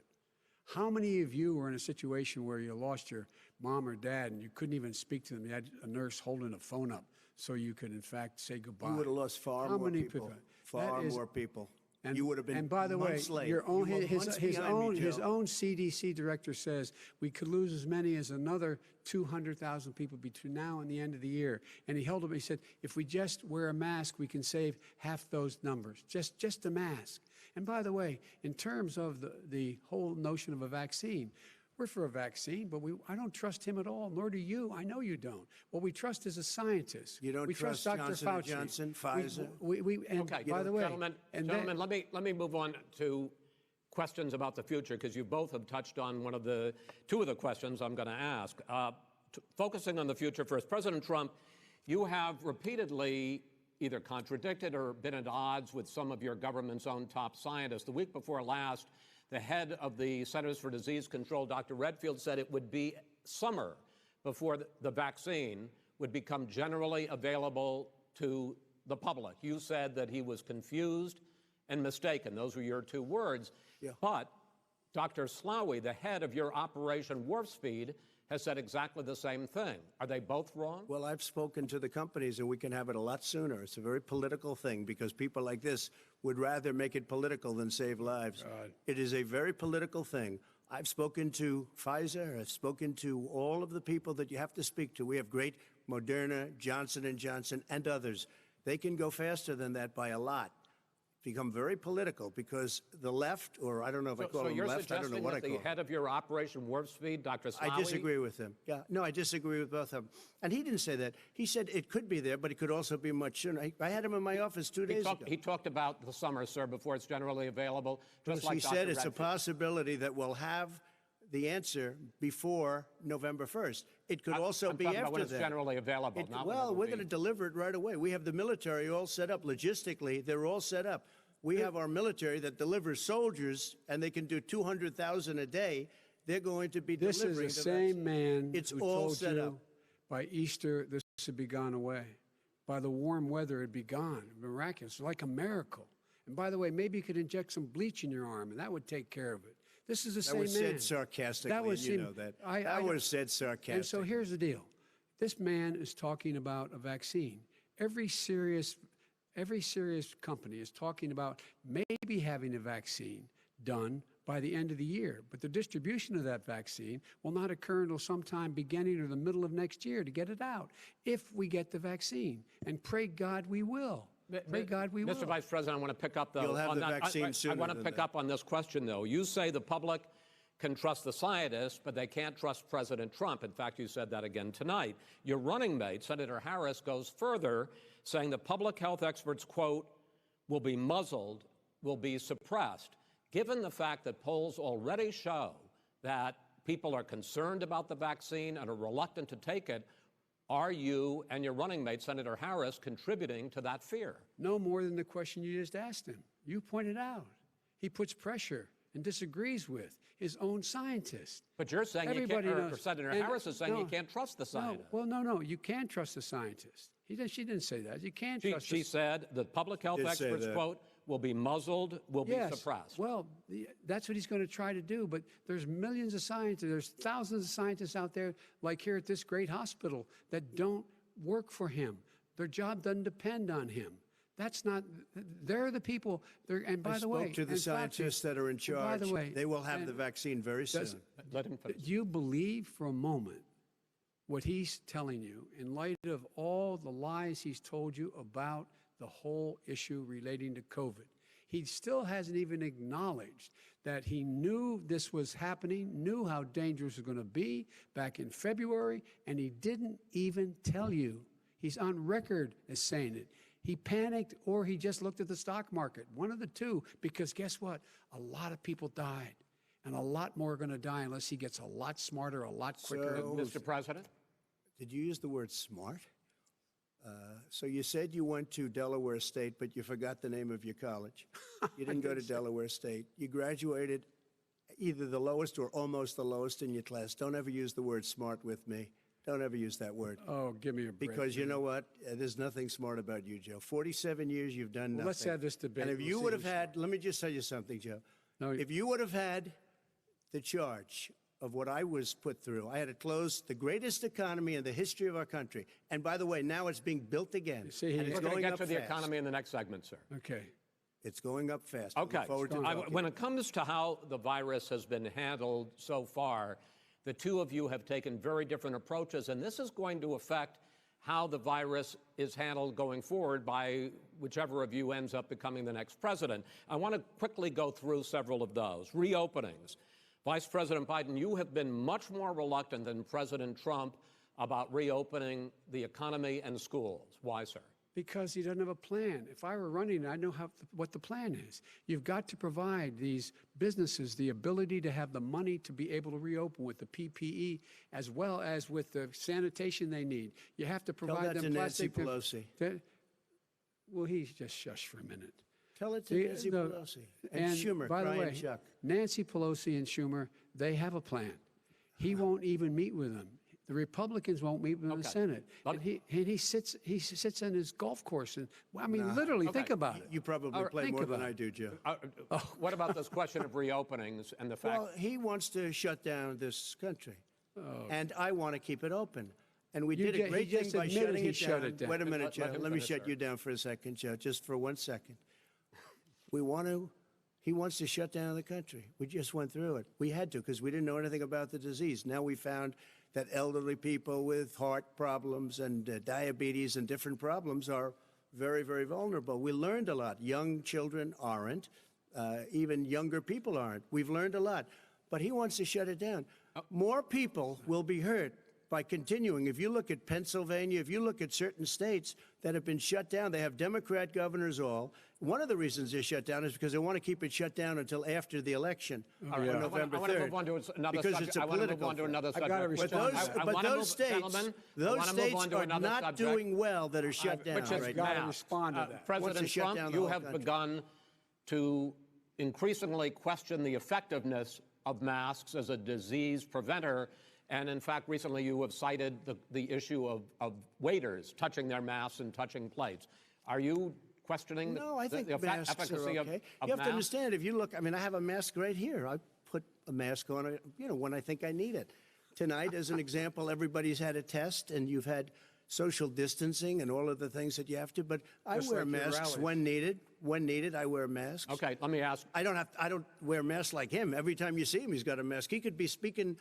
How many of you were in a situation where you lost your mom or dad and you couldn't even speak to them? You had a nurse holding a phone up so you could, in fact, say goodbye. You would have lost far more people. Far more people. And, you would have been and by the way, his own CDC director says we could lose as many as another 200,000 people between now and the end of the year. And he held up. He said, if we just wear a mask, we can save half those numbers. Just a mask. And by the way, in terms of the whole notion of a vaccine, We're for a vaccine, but I don't trust him at all, nor do you. I know you don't. What we trust is a scientist. You don't we trust Dr. Johnson Fauci. & Johnson, Pfizer? And Okay, by the way, gentlemen, let me move on to questions about the future, because you both have touched on two of the questions I'm going to ask. Focusing on the future first, President Trump, you have repeatedly either contradicted or been at odds with some of your government's own top scientists. The week before last, the head of the Centers for Disease Control, Dr. Redfield, said it would be summer before the vaccine would become generally available to the public. You said that he was confused and mistaken. Those were your two words. Yeah. But Dr. Slaoui, the head of your Operation Warp Speed, has said exactly the same thing. Are they both wrong? Well, I've spoken to the companies, and we can have it a lot sooner. It's a very political thing because people like this would rather make it political than save lives. It is a very political thing. I've spoken to Pfizer. I've spoken to all of the people that you have to speak to. We have great Moderna, Johnson & Johnson, and others. They can go faster than that by a lot. Become very political because the left, or I don't know if I call them left, I don't know what I call them. So you're suggesting that the head of your Operation Warp Speed, Dr. Slaoui... I disagree with him. Yeah, no, I disagree with both of them. And he didn't say that. He said it could be there, but it could also be much sooner. I had him in my office 2 days ago. He talked about the summer, sir, before it's generally available, just like He Dr. said it's a Redfield. possibility that we'll have the answer before November 1st. It could also I'm be talking after about when it's that. generally available, not when it will we're be. going to deliver it right away. We have the military all set up. Logistically, they're all set up. We have our military that delivers soldiers, and they can do 200,000 a day. They're going to be this delivering is the the same vaccine. man It's who all told set you up. by Easter this would be gone away. By the warm weather, it'd be gone. Miraculous, like a miracle. And by the way, maybe you could inject some bleach in your arm, and that would take care of it. This is the same man. That was said sarcastically, That was you him. know that. I That was said sarcastically. And so here's the deal. This man is talking about a vaccine. Every serious company is talking about maybe having a vaccine done by the end of the year. But the distribution of that vaccine will not occur until sometime beginning or the middle of next year to get it out, if we get the vaccine. And pray God we will. Pray God we will. Mr. Vice President, I want to pick up You'll have on the that. vaccine sooner I want to than pick that. up on this question, though. You say the public can trust the scientists, but they can't trust President Trump. In fact, you said that again tonight. Your running mate, Senator Harris, goes further, saying the public health experts, quote, will be muzzled, will be suppressed. Given the fact that polls already show that people are concerned about the vaccine and are reluctant to take it, are you and your running mate, Senator Harris, contributing to that fear? No more than the question you just asked him. You pointed out. He puts pressure and disagrees with his own scientists. But you're saying Everybody you can't, or knows. Senator And Harris is saying no, you can't trust the scientists. No, you can trust the scientists. She didn't say that. You can't trust She said the public health Did say experts, that. quote, will be muzzled, will be suppressed. Well, that's what he's going to try to do. But there's millions of scientists, there's thousands of scientists out there, like here at this great hospital, that don't work for him. Their job doesn't depend on him. That's not, they're the people, and by the way. I spoke to the and scientists that are in and by charge. the way, They will have and the vaccine very soon. Let him finish. do you believe for a moment what he's telling you in light of all the lies he's told you about the whole issue relating to COVID? He still hasn't even acknowledged that he knew this was happening, knew how dangerous it was going to be back in February, and he didn't even tell you. He's on record as saying it. He panicked or he just looked at the stock market, one of the two, because guess what? A lot of people died, and a lot more are going to die unless he gets a lot smarter, a lot quicker. Mr. President? Did you use the word smart? So you said you went to Delaware State, but you forgot the name of your college. You didn't go to Delaware State. You graduated either the lowest or almost the lowest in your class. Don't ever use the word smart with me. Don't ever use that word. Oh, give me a break. Because you know what? There's nothing smart about you, Joe. 47 years you've done nothing. Let's have this debate. And if We'll you see would have who's had, let me just tell you something, Joe. No, if you would have had the charge of what I was put through, I had to close the greatest economy in the history of our country. And by the way, now it's being built again. see, and he's it's We're going to going get up to the fast. economy in the next segment, sir. Okay. It's going up fast. I look Okay. forward to talking. When it comes to how the virus has been handled so far, the two of you have taken very different approaches, and this is going to affect how the virus is handled going forward by whichever of you ends up becoming the next president. I want to quickly go through several of those. Reopenings. Vice President Biden, you have been much more reluctant than President Trump about reopening the economy and schools. Why, sir? Because he doesn't have a plan. If I were running, I know what the plan is. You've got to provide these businesses the ability to have the money to be able to reopen with the PPE as well as with the sanitation they need. You have to provide Tell that them to Nancy plastic. Pelosi. Well, he just shush for a minute. Tell it to Nancy Pelosi. And Schumer, by the Brian way, Chuck. Nancy Pelosi and Schumer, they have a plan. He won't even meet with them. The Republicans won't meet with him in the Senate. And he sits on his golf course. And, well, I mean, literally, think about it. You probably play more than I do, Joe. What about this question of reopenings and the fact? Well, he wants to shut down this country, and I want to keep it open. And we did a great thing by shutting it down. Wait a minute, Joe. Let me shut you down for a second, Joe, just for 1 second. He wants to shut down the country. We just went through it. We had to because we didn't know anything about the disease. Now we found that elderly people with heart problems and diabetes and different problems are very, very vulnerable. We learned a lot. Young children aren't. Even younger people aren't. We've learned a lot. But he wants to shut it down. More people will be hurt by continuing. If you look at Pennsylvania, if you look at certain states that have been shut down, they have Democrat governors all. One of the reasons they're shut down is because they want to keep it shut down until after the election on November 3rd. I want to move on to another because subject. it's a I want to move political on to another subject. gotta respond. But those states are not doing well that are shut down Which is right gotta now. respond to that. President shut Trump, down the you whole have country. begun to increasingly question the effectiveness of masks as a disease preventer. And in fact, recently you have cited the issue of waiters touching their masks and touching plates. Are you questioning No, I think the masks efficacy are of okay. of You have to masks? understand, if you look, I mean, I have a mask right here. I put a mask on, when I think I need it. Tonight, as an example, everybody's had a test, and you've had social distancing and all of the things that you have to. But I Just wear like your masks rallies. when needed. When needed, I wear masks. Okay, let me ask. I don't wear masks like him. Every time you see him, he's got a mask. He could be speaking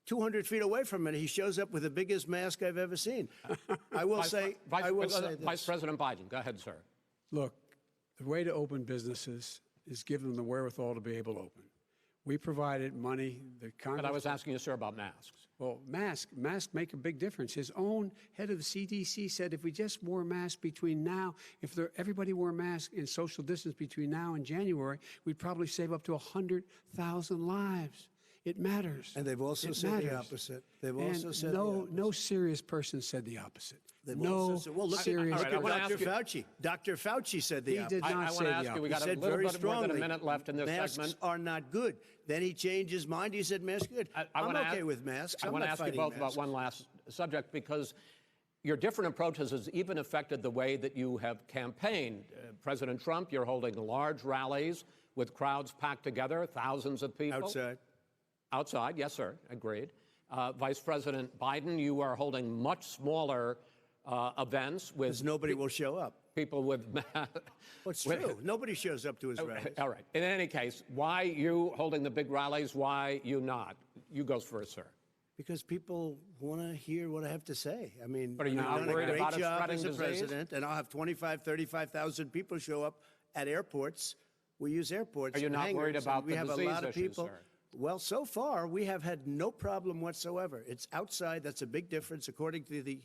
200 feet away from it. He shows up with the biggest mask I've ever seen. I will say this. Vice President Biden, go ahead, sir. Look, the way to open businesses is give them the wherewithal to be able to open. We provided money. The Congress. But I was asking you, sir, about masks. Well, masks make a big difference. His own head of the CDC said if we just wore masks between now, everybody wore masks and social distance between now and January, we'd probably save up to 100,000 lives. It matters. And they've also said the opposite. They've also said no serious person said the opposite. They've No also said, well, look serious at I wanna Dr. ask you- Fauci. Dr. Fauci said the He opposite. did not I say want to the ask you, we opposite. got a said little very bit more than a strongly, minute left in this masks segment. are not good. Then he changed his mind. He said masks are good. I'm wanna okay ask- with masks. I I'm want to not ask you fighting both about masks. one last subject because your different approaches has even affected the way that you have campaigned. President Trump, you're holding large rallies with crowds packed together, thousands of people. Outside. Outside, yes, sir, agreed. Vice President Biden, you are holding much smaller events with Because nobody will show up. people with Well, it's true. Nobody shows up to his rallies. All right. In any case, why you holding the big rallies? Why you not? You go first, sir. Because people want to hear what I have to say. I mean, But are you I've not done a worried great about it job spreading as a disease? president, and I'll have 35,000 people show up at airports. We use airports. Are you and not worried hangars, about and we the have a disease lot of issue, people. sir? Well, so far we have had no problem whatsoever. It's outside. That's a big difference, according to the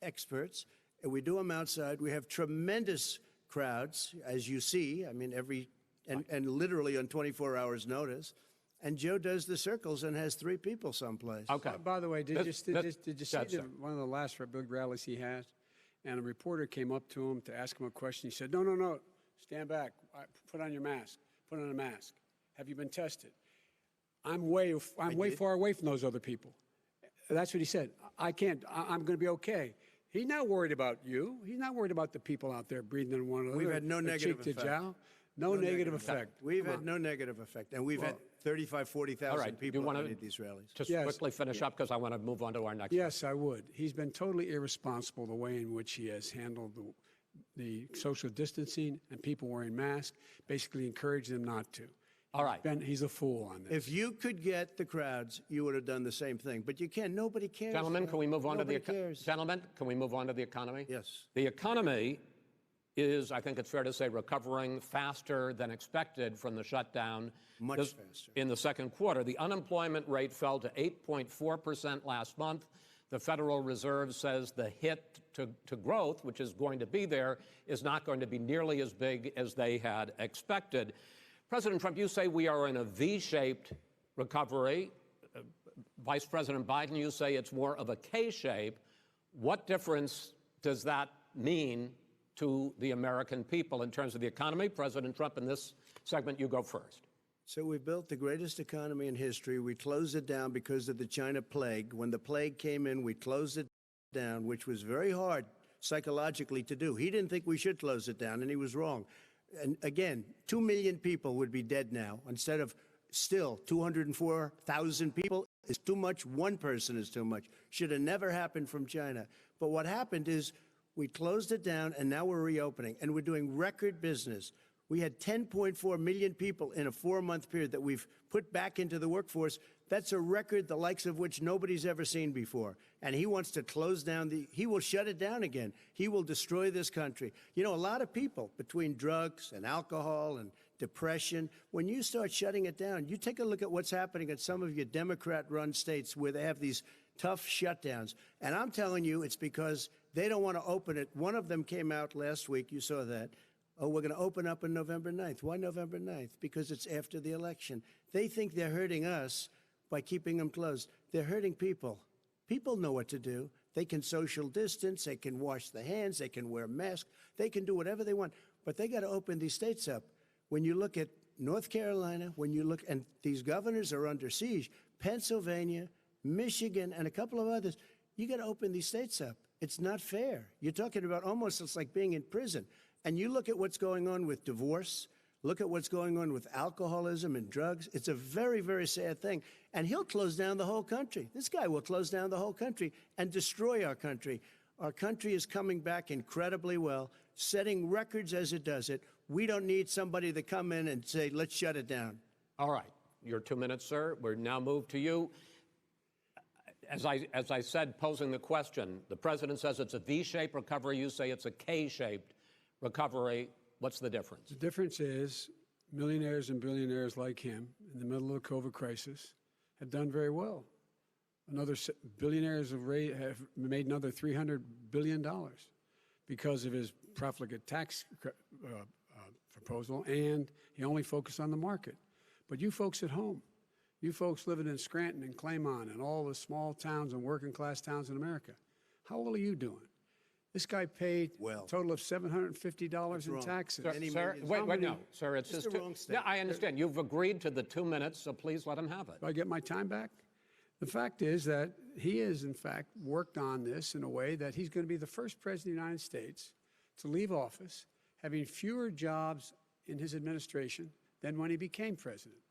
experts. And we do them outside. We have tremendous crowds, as you see. I mean, and literally on 24 hours notice. And Joe does the circles and has 3 people someplace. Okay. By the way, did you see sir. one of the last big rallies he has? And a reporter came up to him to ask him a question. He said, no, stand back. Put on your mask. Put on a mask. Have you been tested? I'm way far away from those other people. That's what he said. I can't. I'm going to be okay. He's not worried about you. He's not worried about the people out there breathing in one another. We've had no negative cheek to effect. jowl. No negative effect. We've Come had on. no negative effect. And we've had 35,000, 40,000 All right. people wanna at these rallies. Just Yes. quickly finish up because I want to move on to our next. Yes, I would. He's been totally irresponsible the way in which he has handled the social distancing and people wearing masks, basically encouraged them not to. All right. He's a fool on this. If you could get the crowds, you would have done the same thing. But you can't. Nobody cares. Gentlemen, can we move on to the Nobody cares. Gentlemen, can we move on to the economy? Yes. The economy is, I think it's fair to say, recovering faster than expected from the shutdown. Much faster. In the second quarter, the unemployment rate fell to 8.4% last month. The Federal Reserve says the hit to growth, which is going to be there, is not going to be nearly as big as they had expected. President Trump, you say we are in a V-shaped recovery. Vice President Biden, you say it's more of a K-shape. What difference does that mean to the American people in terms of the economy? President Trump, in this segment, you go first. So we built the greatest economy in history. We closed it down because of the China plague. When the plague came in, we closed it down, which was very hard psychologically to do. He didn't think we should close it down, and he was wrong. And again, 2 million people would be dead now instead of still 204,000 people is too much. One person is too much. Should have never happened from China. But what happened is we closed it down, and now we're reopening, and we're doing record business. We had 10.4 million people in a 4-month period that we've put back into the workforce. That's a record the likes of which nobody's ever seen before. And he wants to close down he will shut it down again. He will destroy this country. You know, a lot of people, between drugs and alcohol and depression, when you start shutting it down, you take a look at what's happening in some of your Democrat-run states where they have these tough shutdowns. And I'm telling you, it's because they don't want to open it. One of them came out last week. You saw that. Oh, we're going to open up on November 9th. Why November 9th? Because it's after the election. They think they're hurting us by keeping them closed. They're hurting people. People know what to do. They can social distance. They can wash their hands. They can wear masks. They can do whatever they want. But they got to open these states up. When you look at North Carolina, when you look, and these governors are under siege, Pennsylvania, Michigan, and a couple of others, you got to open these states up. It's not fair. You're talking about almost, it's like being in prison. And you look at what's going on with divorce, look at what's going on with alcoholism and drugs. It's a very, very sad thing. And he'll close down the whole country. This guy will close down the whole country and destroy our country. Our country is coming back incredibly well, setting records as it does it. We don't need somebody to come in and say, let's shut it down. All right. Your 2 minutes, sir. We're now moved to you. As I said, posing the question, the president says it's a V-shaped recovery. You say it's a K-shaped recovery. What's the difference? The difference is millionaires and billionaires like him in the middle of the COVID crisis have done very well. Billionaires have made another $300 billion because of his profligate tax proposal, and he only focused on the market. But you folks at home, you folks living in Scranton and Claymont and all the small towns and working class towns in America, how well are you doing? This guy paid a total of $750 in taxes. Sir, wait, no, sir, it's just the wrong state. Yeah, I understand. You've agreed to the 2 minutes, so please let him have it. Do I get my time back? The fact is that he has, in fact, worked on this in a way that he's going to be the first president of the United States to leave office having fewer jobs in his administration than when he became president.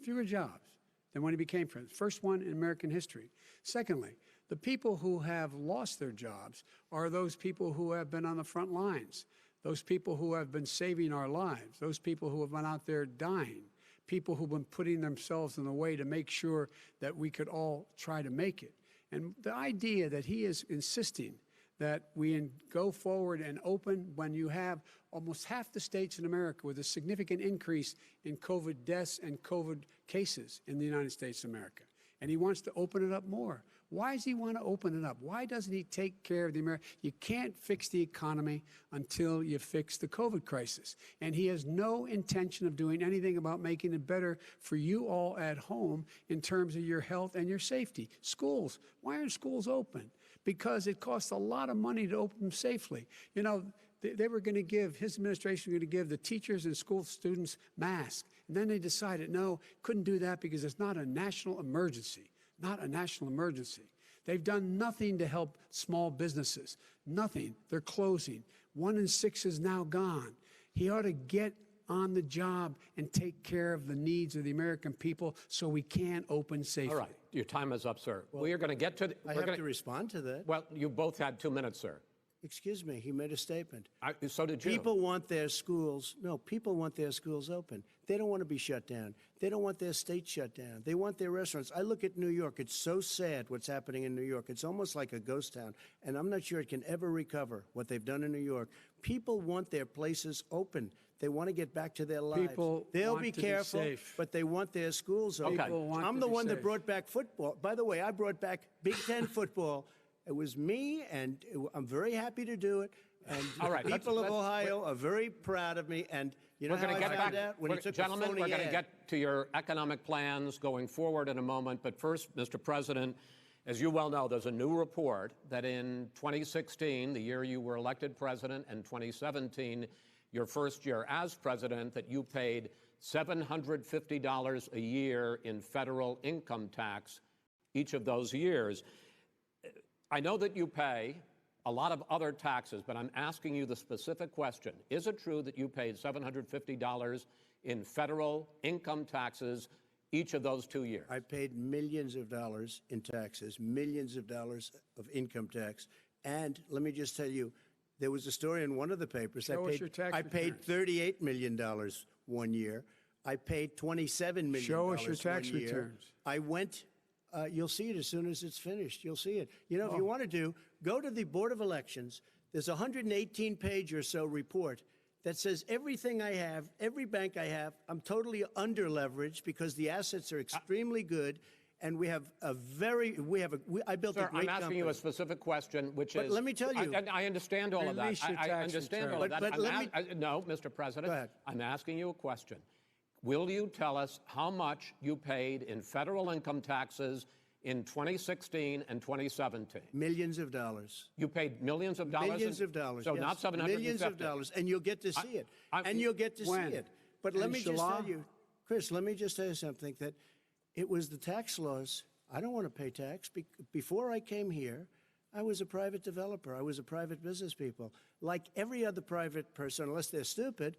Fewer jobs than when he became president. First one in American history. Secondly, the people who have lost their jobs are those people who have been on the front lines, those people who have been saving our lives, those people who have been out there dying, people who've been putting themselves in the way to make sure that we could all try to make it. And the idea that he is insisting that we go forward and open when you have almost half the states in America with a significant increase in COVID deaths and COVID cases in the United States of America. And he wants to open it up more. Why does he want to open it up? Why doesn't he take care of the American? You can't fix the economy until you fix the COVID crisis. And he has no intention of doing anything about making it better for you all at home in terms of your health and your safety. Schools. Why aren't schools open? Because it costs a lot of money to open them safely. You know, they were going to give, his administration was going to give the teachers and school students masks. And then they decided, no, couldn't do that because it's not a national emergency. Not a national emergency. They've done nothing to help small businesses. Nothing. They're closing. 1 in 6 is now gone. He ought to get on the job and take care of the needs of the American people so we can open safely. All right. Your time is up, sir. Well, we are going to get to... I have to respond to that. Well, you both had 2 minutes, sir. Excuse me, he made a statement. So did you. People want their schools, no, people want their schools open. They don't want to be shut down. They don't want their state shut down. They want their restaurants. I look at New York. It's so sad what's happening in New York. It's almost like a ghost town, and I'm not sure it can ever recover what they've done in New York. People want their places open. They want to get back to their lives. People They'll want be to be careful, safe. but they want their schools open. People want I'm to the be one that safe. brought back football. By the way, I brought back Big Ten football. It was me, and I'm very happy to do it. And All right, the people of Ohio are very proud of me. And you know We're how going to I get found back. out? When he took a Gentlemen, phony we're going to ad. get to your economic plans going forward in a moment. But first, Mr. President, as you well know, there's a new report that in 2016, the year you were elected president, and 2017, your first year as president, that you paid $750 a year in federal income tax each of those years. I know that you pay a lot of other taxes, but I'm asking you the specific question. Is it true that you paid $750 in federal income taxes each of those 2 years? I paid millions of dollars in taxes, millions of dollars of income tax. And let me just tell you, there was a story in one of the papers. Show us your tax I paid returns. $38 million one year. I paid $27 million Show us your tax one year. returns. I went, you'll see it as soon as it's finished. You'll see it. You know, if you want to go to the Board of Elections. There's a 118-page or so report that says everything I have, every bank I have, I'm totally under-leveraged because the assets are extremely good. And we have a very, I built Sir, a great I'm asking company. you a specific question, which is... Let me tell you. I understand all of that. Release your I tax understand all return. of that. But let me- No, Mr. President. Go ahead. I'm asking you a question. Will you tell us how much you paid in federal income taxes in 2016 and 2017? Millions of dollars. You paid millions of dollars? Millions of dollars. So yes. not 750? Millions of dollars. And you'll get to see it. I- And you'll get to When? see it. But let me just Inshallah? tell you, Chris, let me just tell you something, that it was the tax laws. I don't want to pay tax. Before I came here, I was a private developer. I was a private business people. Like every other private person, unless they're stupid,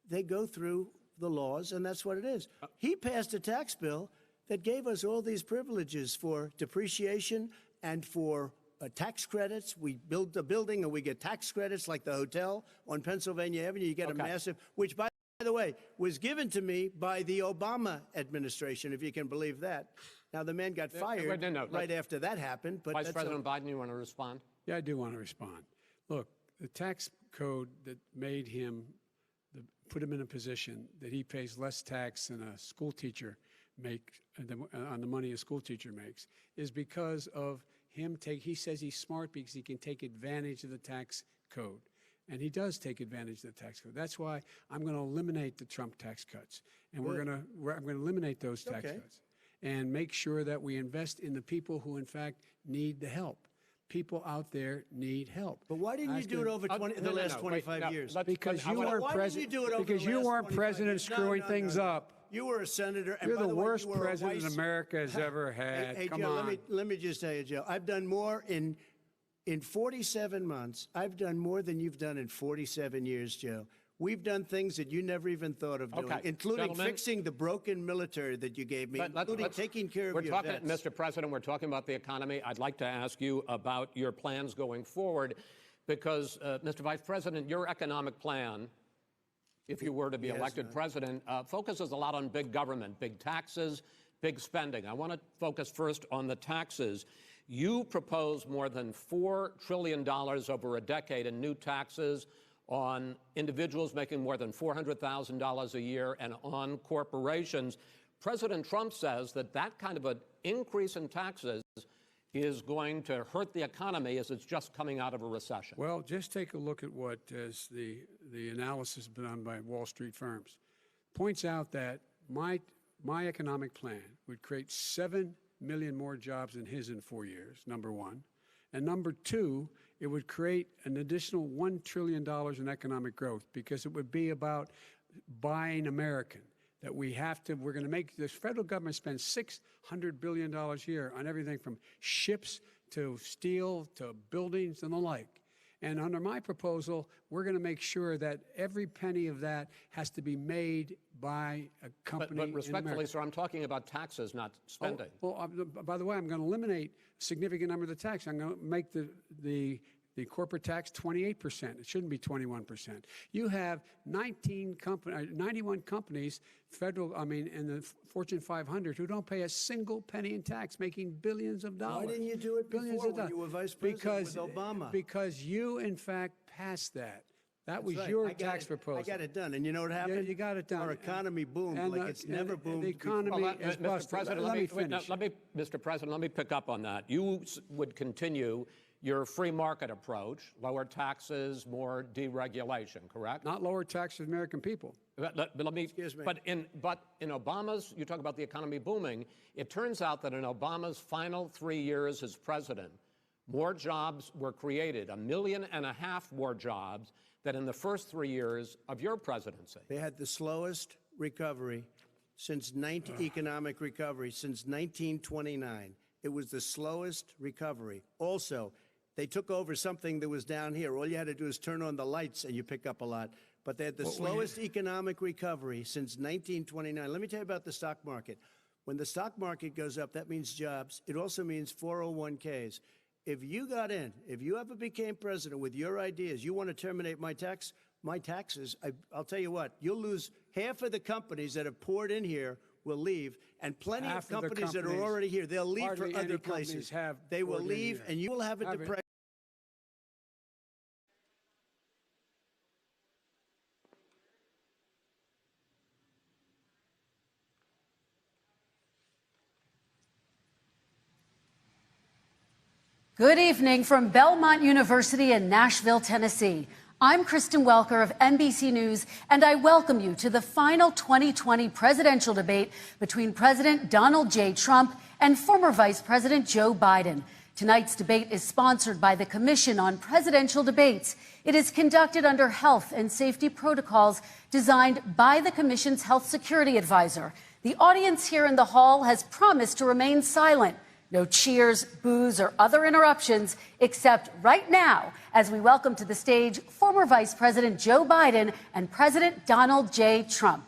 they go through the laws, and that's what it is. He passed a tax bill that gave us all these privileges for depreciation and for tax credits. We build a building and we get tax credits, like the hotel on Pennsylvania Avenue. You get a massive, which, by the way, was given to me by the Obama administration, if you can believe that. Now, the man got fired right after that happened. But Vice President Biden, you want to respond? Yeah, I do want to respond. Look, the tax code that made him, put him in a position that he pays less tax than a school teacher on the money a school teacher makes, is because of him he says he's smart because he can take advantage of the tax code. And he does take advantage of the tax code. That's why I'm going to eliminate the Trump tax cuts. And I'm going to eliminate those tax cuts and make sure that we invest in the people who, in fact, need the help. People out there need help. But why didn't you do it over the last 25 years? Because you weren't president. Because you weren't president screwing things up. You were a senator. And You're by the the way, worst you were a president vice- America has ever had. Hey, Come Joe, on. let me just tell you, Joe, I've done more in 47 months. I've done more than you've done in 47 years, Joe. We've done things that you never even thought of doing, including Gentlemen, fixing the broken military that you gave me, including taking care of your vets. Mr. President, we're talking about the economy. I'd like to ask you about your plans going forward because, Mr. Vice President, your economic plan, if you were to be elected president, focuses a lot on big government, big taxes, big spending. I want to focus first on the taxes. You propose more than $4 trillion over a decade in new taxes on individuals making more than $400,000 a year and on corporations. President Trump says that that kind of an increase in taxes is going to hurt the economy as it's just coming out of a recession. Well, just take a look at what the analysis done by Wall Street firms. Points out that my economic plan would create 7 million more jobs than his in 4 years, number one. And number two, it would create an additional $1 trillion in economic growth because it would be about buying American. That we're going to make, this federal government spend $600 billion a year on everything from ships to steel to buildings and the like. And under my proposal, we're going to make sure that every penny of that has to be made by a company. But respectfully, sir, I'm talking about taxes, not spending. By the way, I'm going to eliminate a significant number of the tax. I'm going to make the The corporate tax, 28%. It shouldn't be 21%. You have 91 companies, in the Fortune 500, who don't pay a single penny in tax, making billions of dollars. Why didn't you do it before when you were vice president with Obama? Because you, in fact, passed that. That was right. your tax proposal. I got it done. And you know what happened? Yeah, you got it done. Our economy boomed And like it's never boomed The economy before. is Mr. busted. President, Let me finish. Mr. President, let me pick up on that. You would continue your free market approach, lower taxes, more deregulation, correct? Not lower taxes for American people. But let me. Excuse me. But in Obama's, you talk about the economy booming. It turns out that in Obama's final 3 years as president, more jobs were created, 1.5 million more jobs than in the first 3 years of your presidency. They had the slowest recovery economic recovery since 1929. It was the slowest recovery. Also, they took over something that was down here. All you had to do is turn on the lights and you pick up a lot. But they had the slowest economic recovery since 1929. Let me tell you about the stock market. When the stock market goes up, that means jobs. It also means 401ks. If you got in, if you ever became president with your ideas, you want to terminate my taxes, I'll tell you what, you'll lose half of the companies that have poured in here will leave, and plenty of companies that are already here, they'll leave for other places. They will leave, and you will have a depression. Good evening from Belmont University in Nashville, Tennessee. I'm Kristen Welker of NBC News, and I welcome you to the final 2020 presidential debate between President Donald J. Trump and former Vice President Joe Biden. Tonight's debate is sponsored by the Commission on Presidential Debates. It is conducted under health and safety protocols designed by the Commission's health security advisor. The audience here in the hall has promised to remain silent. No cheers, boos, or other interruptions, except right now, as we welcome to the stage former Vice President Joe Biden and President Donald J. Trump.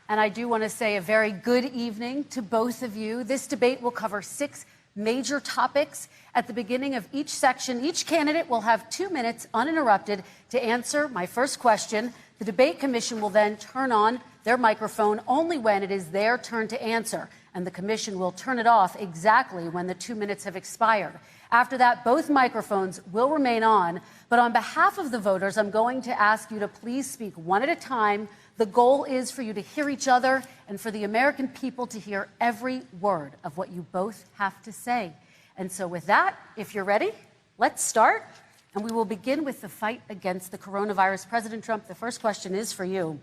And I do want to say a very good evening to both of you. This debate will cover 6 major topics. At the beginning of each section, each candidate will have 2 minutes uninterrupted to answer my first question. The debate commission will then turn on their microphone only when it is their turn to answer, and the commission will turn it off exactly when the 2 minutes have expired. After that, both microphones will remain on, but on behalf of the voters, I'm going to ask you to please speak one at a time. The goal is for you to hear each other and for the American people to hear every word of what you both have to say. And so with that, if you're ready, let's start. And we will begin with the fight against the coronavirus. President Trump, the first question is for you.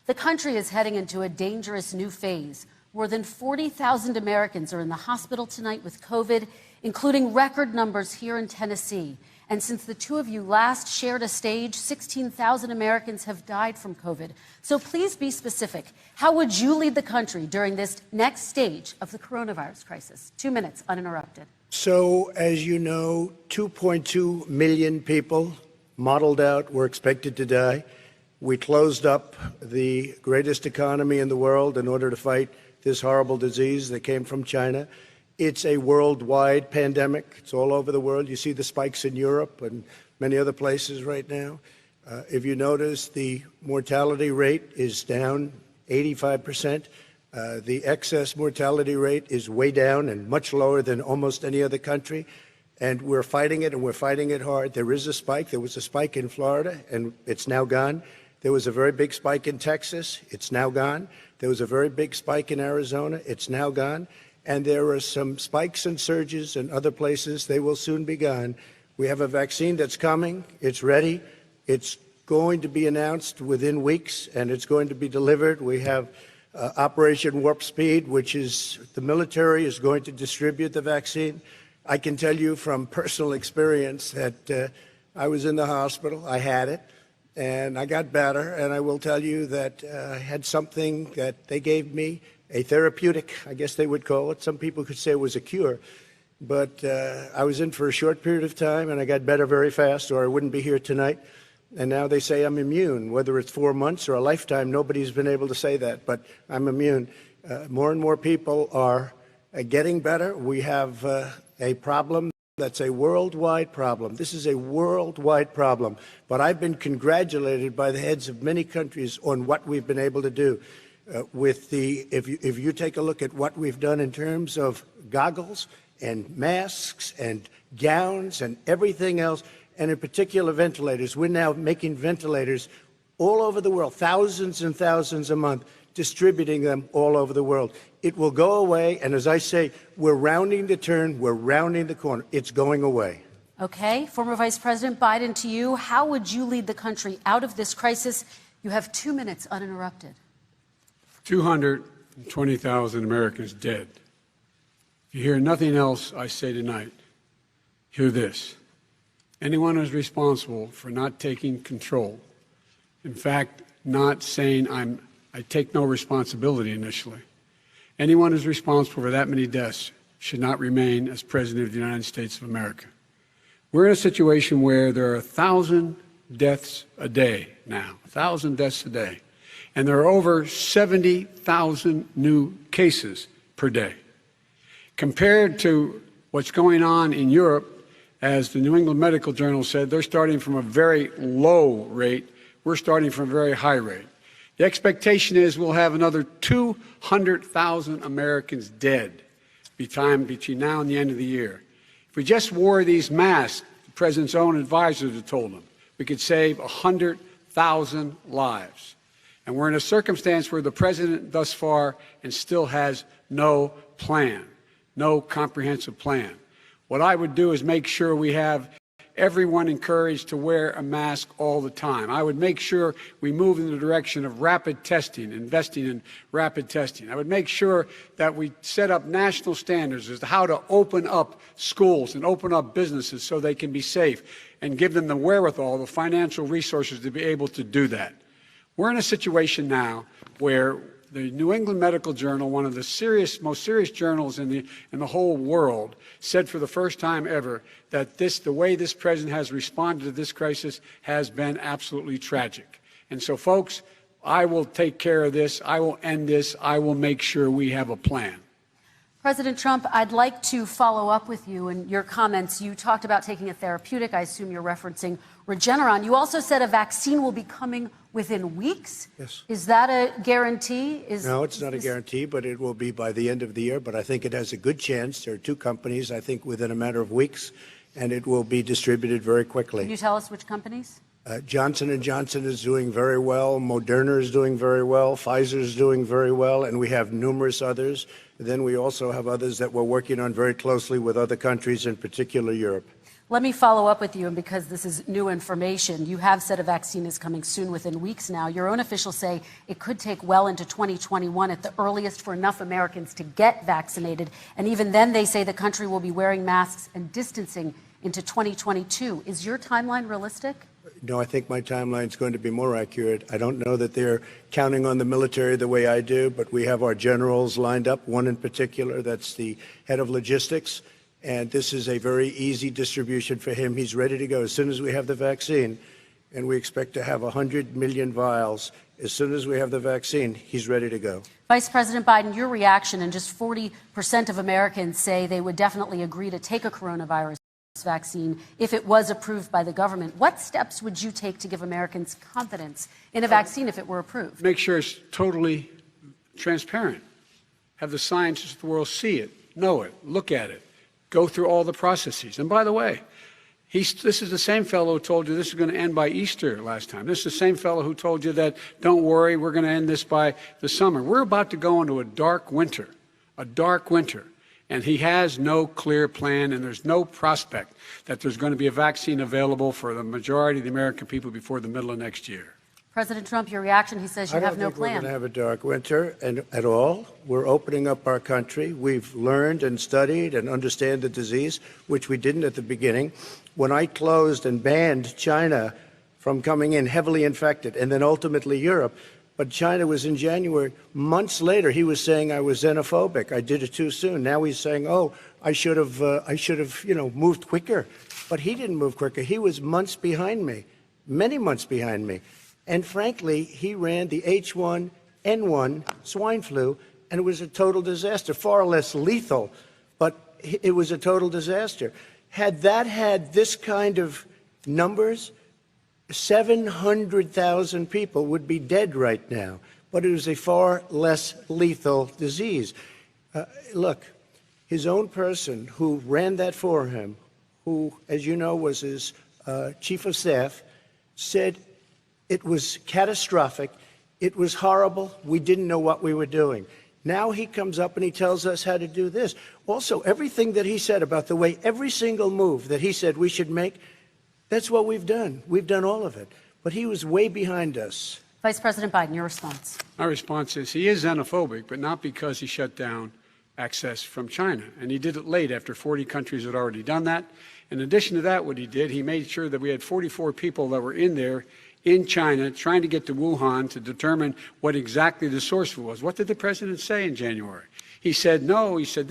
The country is heading into a dangerous new phase. More than 40,000 Americans are in the hospital tonight with COVID, including record numbers here in Tennessee. And since the two of you last shared a stage, 16,000 Americans have died from COVID. So please be specific. How would you lead the country during this next stage of the coronavirus crisis? 2 minutes, uninterrupted. So, as you know, 2.2 million people modeled out were expected to die. We closed up the greatest economy in the world in order to fight this horrible disease that came from China. It's a worldwide pandemic. It's all over the world. You see the spikes in Europe and many other places right now. If you notice, the mortality rate is down 85%. The excess mortality rate is way down and much lower than almost any other country. And we're fighting it, and we're fighting it hard. There is a spike. There was a spike in Florida, and it's now gone. There was a very big spike in Texas. It's now gone. There was a very big spike in Arizona. It's now gone. And there are some spikes and surges in other places. They will soon be gone. We have a vaccine that's coming. It's ready. It's going to be announced within weeks, and it's going to be delivered. We have Operation Warp Speed, which is the military is going to distribute the vaccine. I can tell you from personal experience that I was in the hospital. I had it, and I got better. And I will tell you that I had something that they gave me a therapeutic, I guess they would call it. Some people could say it was a cure. But I was in for a short period of time, and I got better very fast, or I wouldn't be here tonight. And now they say I'm immune. Whether it's 4 months or a lifetime, nobody's been able to say that, but I'm immune. More and more people are getting better. We have a problem that's a worldwide problem. This is a worldwide problem. But I've been congratulated by the heads of many countries on what we've been able to do. If you take a look at what we've done in terms of goggles and masks and gowns and everything else, and in particular ventilators. We're now making ventilators all over the world, thousands and thousands a month, distributing them all over the world. It will go away, and as I say, we're rounding the turn, we're rounding the corner. It's going away. Okay, former Vice President Biden, to you, how would you lead the country out of this crisis? You have 2 minutes uninterrupted. 220,000 Americans dead. If you hear nothing else I say tonight, hear this. Anyone who's responsible for not taking control, in fact, not saying I take no responsibility initially, anyone who's responsible for that many deaths should not remain as President of the United States of America. We're in a situation where there are 1,000 deaths a day now, 1,000 deaths a day, and there are over 70,000 new cases per day. Compared to what's going on in Europe, as the New England Medical Journal said, they're starting from a very low rate. We're starting from a very high rate. The expectation is we'll have another 200,000 Americans dead between now and the end of the year. If we just wore these masks, the President's own advisors have told him, we could save 100,000 lives. And we're in a circumstance where the President thus far and still has no plan, no comprehensive plan. What I would do is make sure we have everyone encouraged to wear a mask all the time. I would make sure we move in the direction of rapid testing, investing in rapid testing. I would make sure that we set up national standards as to how to open up schools and open up businesses so they can be safe and give them the wherewithal, the financial resources to be able to do that. We're in a situation now where the New England Medical Journal, one of the most serious journals in the whole world, said for the first time ever that the way this president has responded to this crisis has been absolutely tragic. And so, folks, I will take care of this. I will end this. I will make sure we have a plan. President Trump, I'd like to follow up with you in your comments. You talked about taking a therapeutic. I assume you're referencing Regeneron. You also said a vaccine will be coming within weeks. Yes. Is that a guarantee? No, it's not a guarantee, but it will be by the end of the year. But I think it has a good chance. There are two companies, I think, within a matter of weeks, and it will be distributed very quickly. Can you tell us which companies? Johnson & Johnson is doing very well. Moderna is doing very well. Pfizer is doing very well. And we have numerous others. Then we also have others that we're working on very closely with other countries, in particular Europe. Let me follow up with you, and because this is new information, you have said a vaccine is coming soon, within weeks now. Your own officials say it could take well into 2021 at the earliest for enough Americans to get vaccinated. And even then, they say the country will be wearing masks and distancing into 2022. Is your timeline realistic? No, I think my timeline is going to be more accurate. I don't know that they're counting on the military the way I do, but we have our generals lined up, one in particular, that's the head of logistics. And this is a very easy distribution for him. He's ready to go as soon as we have the vaccine. And we expect to have 100 million vials. As soon as we have the vaccine, he's ready to go. Vice President Biden, your reaction, and just 40% of Americans say they would definitely agree to take a coronavirus vaccine if it was approved by the government. What steps would you take to give Americans confidence in a vaccine if it were approved? Make sure it's totally transparent. Have the scientists of the world see it, know it, look at it, go through all the processes. And by the way, this is the same fellow who told you this is going to end by Easter last time. This is the same fellow who told you that, don't worry, we're going to end this by the summer. We're about to go into a dark winter. And he has no clear plan, and there's no prospect that there's going to be a vaccine available for the majority of the American people before the middle of next year. President Trump, your reaction, he says you have no plan. I don't think we're going to have a dark winter at all. We're opening up our country. We've learned and studied and understand the disease, which we didn't at the beginning. When I closed and banned China from coming in heavily infected, and then ultimately Europe, but China was in January. Months later, he was saying I was xenophobic. I did it too soon. Now he's saying, oh, I should have, moved quicker. But he didn't move quicker. He was months behind me, many months behind me. And frankly, he ran the H1N1 swine flu, and it was a total disaster, far less lethal, but it was a total disaster. Had that had this kind of numbers, 700,000 people would be dead right now, but it was a far less lethal disease. Look, his own person who ran that for him, who, as you know, was his chief of staff, said it was catastrophic, it was horrible, we didn't know what we were doing. Now he comes up and he tells us how to do this. Also, everything that he said about the way every single move that he said we should make, that's what we've done. We've done all of it. But he was way behind us. Vice President Biden, your response. My response is he is xenophobic, but not because he shut down access from China. And he did it late after 40 countries had already done that. In addition to that, what he did, he made sure that we had 44 people that were in there in China trying to get to Wuhan to determine what exactly the source was. What did the president say in January? He said, no, he said,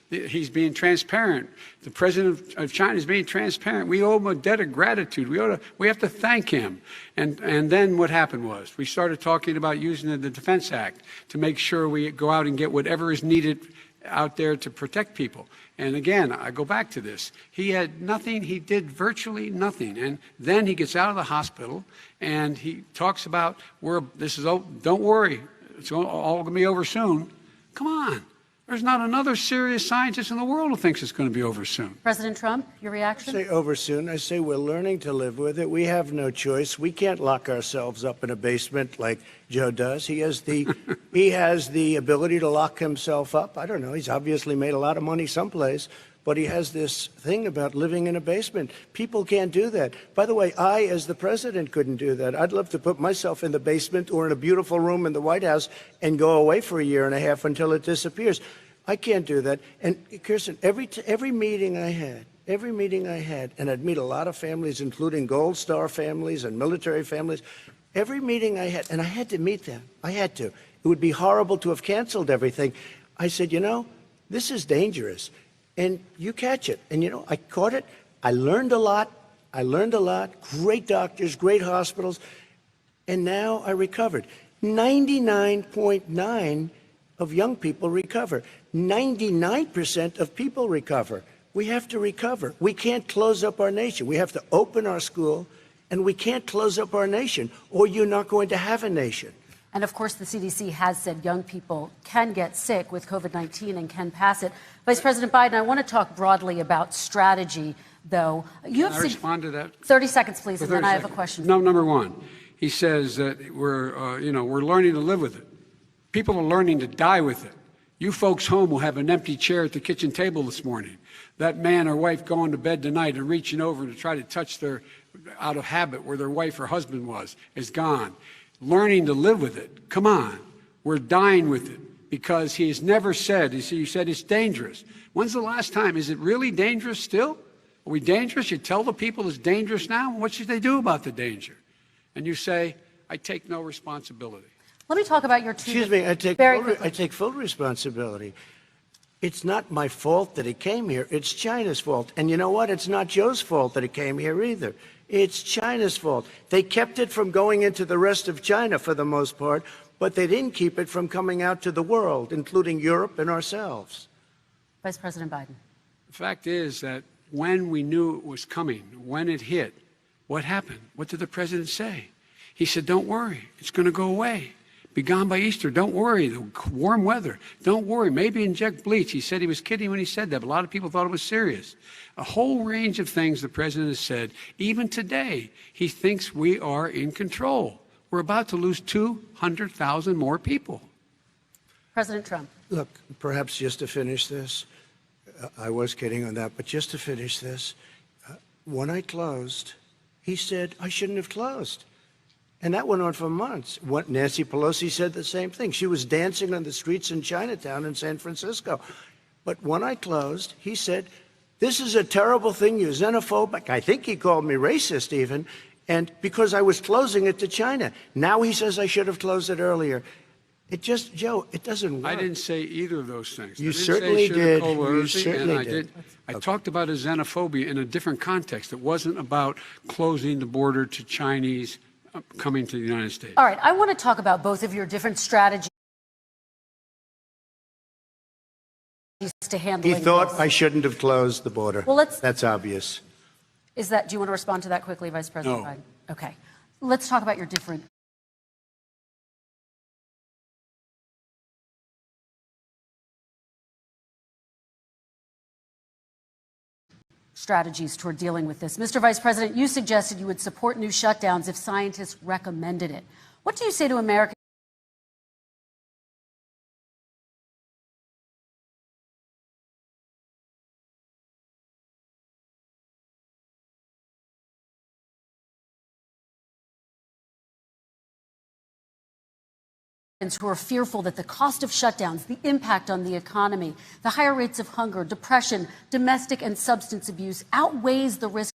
he's being transparent. The president of China is being transparent. We owe him a debt of gratitude. We have to thank him. And then what happened was we started talking about using the Defense Act to make sure we go out and get whatever is needed out there to protect people. And again, I go back to this. He had nothing. He did virtually nothing. And then he gets out of the hospital and he talks about, don't worry, it's all going to be over soon. Come on. There's not another serious scientist in the world who thinks it's going to be over soon. President Trump, your reaction? I say over soon. I say we're learning to live with it. We have no choice. We can't lock ourselves up in a basement like Joe does. He has the ability to lock himself up. I don't know. He's obviously made a lot of money someplace, but he has this thing about living in a basement. People can't do that. By the way, I, as the president, couldn't do that. I'd love to put myself in the basement or in a beautiful room in the White House and go away for a year and a half until it disappears. I can't do that. And Kirsten, every meeting I had, and I'd meet a lot of families, including Gold Star families and military families, every meeting I had, and I had to meet them. I had to. It would be horrible to have canceled everything. I said, this is dangerous. And you catch it. And, I caught it. I learned a lot. Great doctors, great hospitals. And now I recovered. 99.9% of young people recover. 99% of people recover. We have to recover. We can't close up our nation. We have to open our school, and we can't close up our nation, or you're not going to have a nation. And of course, the CDC has said young people can get sick with COVID-19 and can pass it. Vice President Biden, I want to talk broadly about strategy, though. Can I respond to that? 30 seconds, please, and then I have a question. No, number one, he says that we're learning to live with it. People are learning to die with it. You folks home will have an empty chair at the kitchen table this morning. That man or wife going to bed tonight and reaching over to try to touch their, out of habit, where their wife or husband was, is gone. Learning to live with it. Come on. We're dying with it because he's never said, you said it's dangerous. When's the last time? Is it really dangerous still? Are we dangerous? You tell the people it's dangerous now? What should they do about the danger? And you say, I take no responsibility. Let me talk about your two. Excuse me, I take full responsibility. It's not my fault that it came here. It's China's fault. And you know what? It's not Joe's fault that it came here either. It's China's fault. They kept it from going into the rest of China for the most part, but they didn't keep it from coming out to the world, including Europe and ourselves. Vice President Biden. The fact is that when we knew it was coming, when it hit, what happened? What did the president say? He said, don't worry, it's going to go away. Be gone by Easter. Don't worry. The warm weather. Don't worry. Maybe inject bleach. He said he was kidding when he said that, but a lot of people thought it was serious. A whole range of things the president has said. Even today, he thinks we are in control. We're about to lose 200,000 more people. President Trump. Look, perhaps just to finish this, I was kidding on that, but just to finish this, when I closed, he said I shouldn't have closed. And that went on for months. Nancy Pelosi said the same thing. She was dancing on the streets in Chinatown in San Francisco. But when I closed, he said, this is a terrible thing. You're xenophobic. I think he called me racist even. And because I was closing it to China. Now he says I should have closed it earlier. It just, Joe, it doesn't work. I didn't say either of those things. You I didn't certainly say should have did. closed You early, certainly and I did. I talked about a xenophobia in a different context. It wasn't about closing the border to Chinese coming to the United States. All right, I want to talk about both of your different strategies to handling He thought this. I shouldn't have closed the border. Well, let's- That's obvious. Do you want to respond to that quickly, Vice President No. Biden? Okay. Let's talk about your different strategies toward dealing with this. Mr. Vice President, you suggested you would support new shutdowns if scientists recommended it. What do you say to Americans who are fearful that the cost of shutdowns, the impact on the economy, the higher rates of hunger, depression, domestic and substance abuse outweighs the risk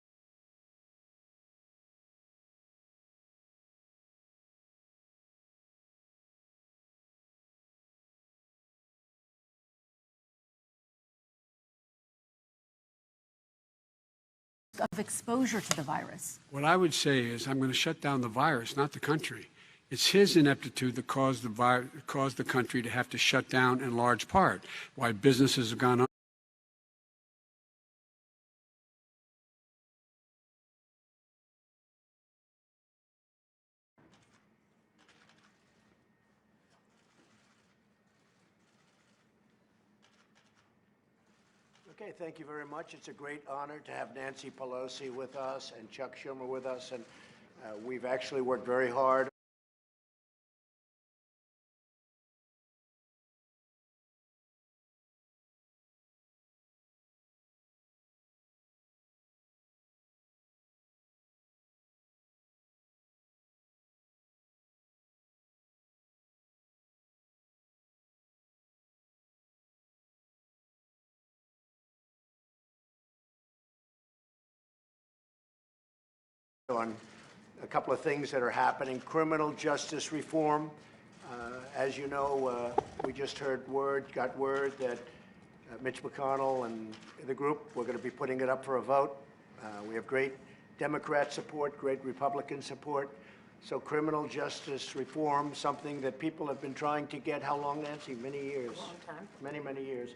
of exposure to the virus? What I would say is I'm going to shut down the virus, not the country. It's his ineptitude that caused the country to have to shut down in large part, why businesses have gone Okay, thank you very much. It's a great honor to have Nancy Pelosi with us and Chuck Schumer with us, and we've actually worked very hard. On a couple of things that are happening. Criminal justice reform. As you know, we just got word that Mitch McConnell and the group, we're going to be putting it up for a vote. We have great Democrat support, great Republican support. So criminal justice reform, something that people have been trying to get, how long, Nancy? Many years. A long time. Many, many years.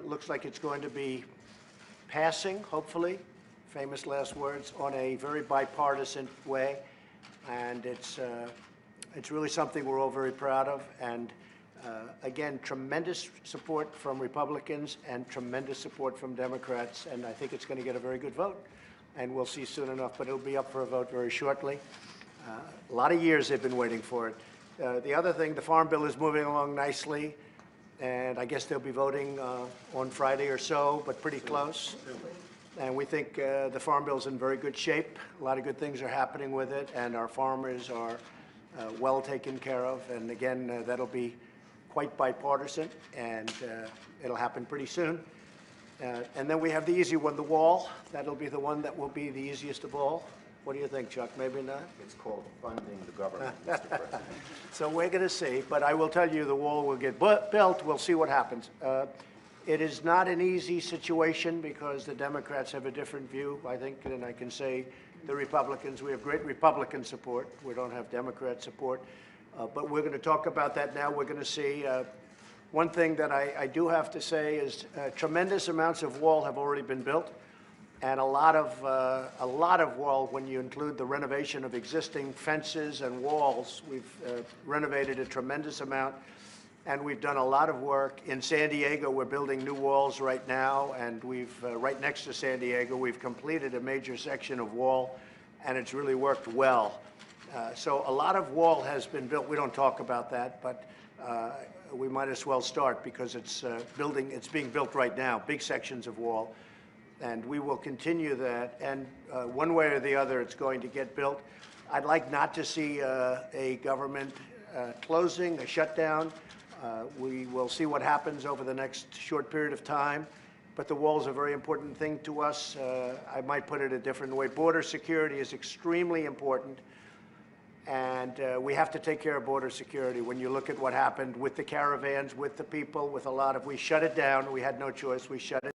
Looks like it's going to be passing, hopefully. Famous last words, on a very bipartisan way, and it's really something we're all very proud of. And again, tremendous support from Republicans and tremendous support from Democrats, and I think it's going to get a very good vote. And we'll see soon enough, but it'll be up for a vote very shortly. A lot of years they've been waiting for it. The other thing, the Farm Bill is moving along nicely, and I guess they'll be voting on Friday or so, but pretty close. And we think the Farm Bill's in very good shape. A lot of good things are happening with it, and our farmers are well taken care of. And again, that'll be quite bipartisan, and it'll happen pretty soon. And then we have the easy one, the wall. That'll be the one that will be the easiest of all. What do you think, Chuck? Maybe not? It's called funding the government, Mr. President. So we're going to see, but I will tell you the wall will get built. We'll see what happens. It is not an easy situation because the Democrats have a different view, I think, than I can say the Republicans. We have great Republican support. We don't have Democrat support. But we're going to talk about that now. We're going to see. One thing that I do have to say is tremendous amounts of wall have already been built, and a lot of wall when you include the renovation of existing fences and walls. We've renovated a tremendous amount. And we've done a lot of work. In San Diego, we're building new walls right now, and we've, right next to San Diego, we've completed a major section of wall, and it's really worked well. So a lot of wall has been built. We don't talk about that, but we might as well start because it's being built right now, big sections of wall, and we will continue that. And one way or the other, it's going to get built. I'd like not to see a government closing, a shutdown. We will see what happens over the next short period of time. but the wall is a very important thing to us. I might put it a different way. Border security is extremely important, and we have to take care of border security. When you look at what happened with the caravans, with the people, with a lot of, we shut it down. We had no choice. We shut it.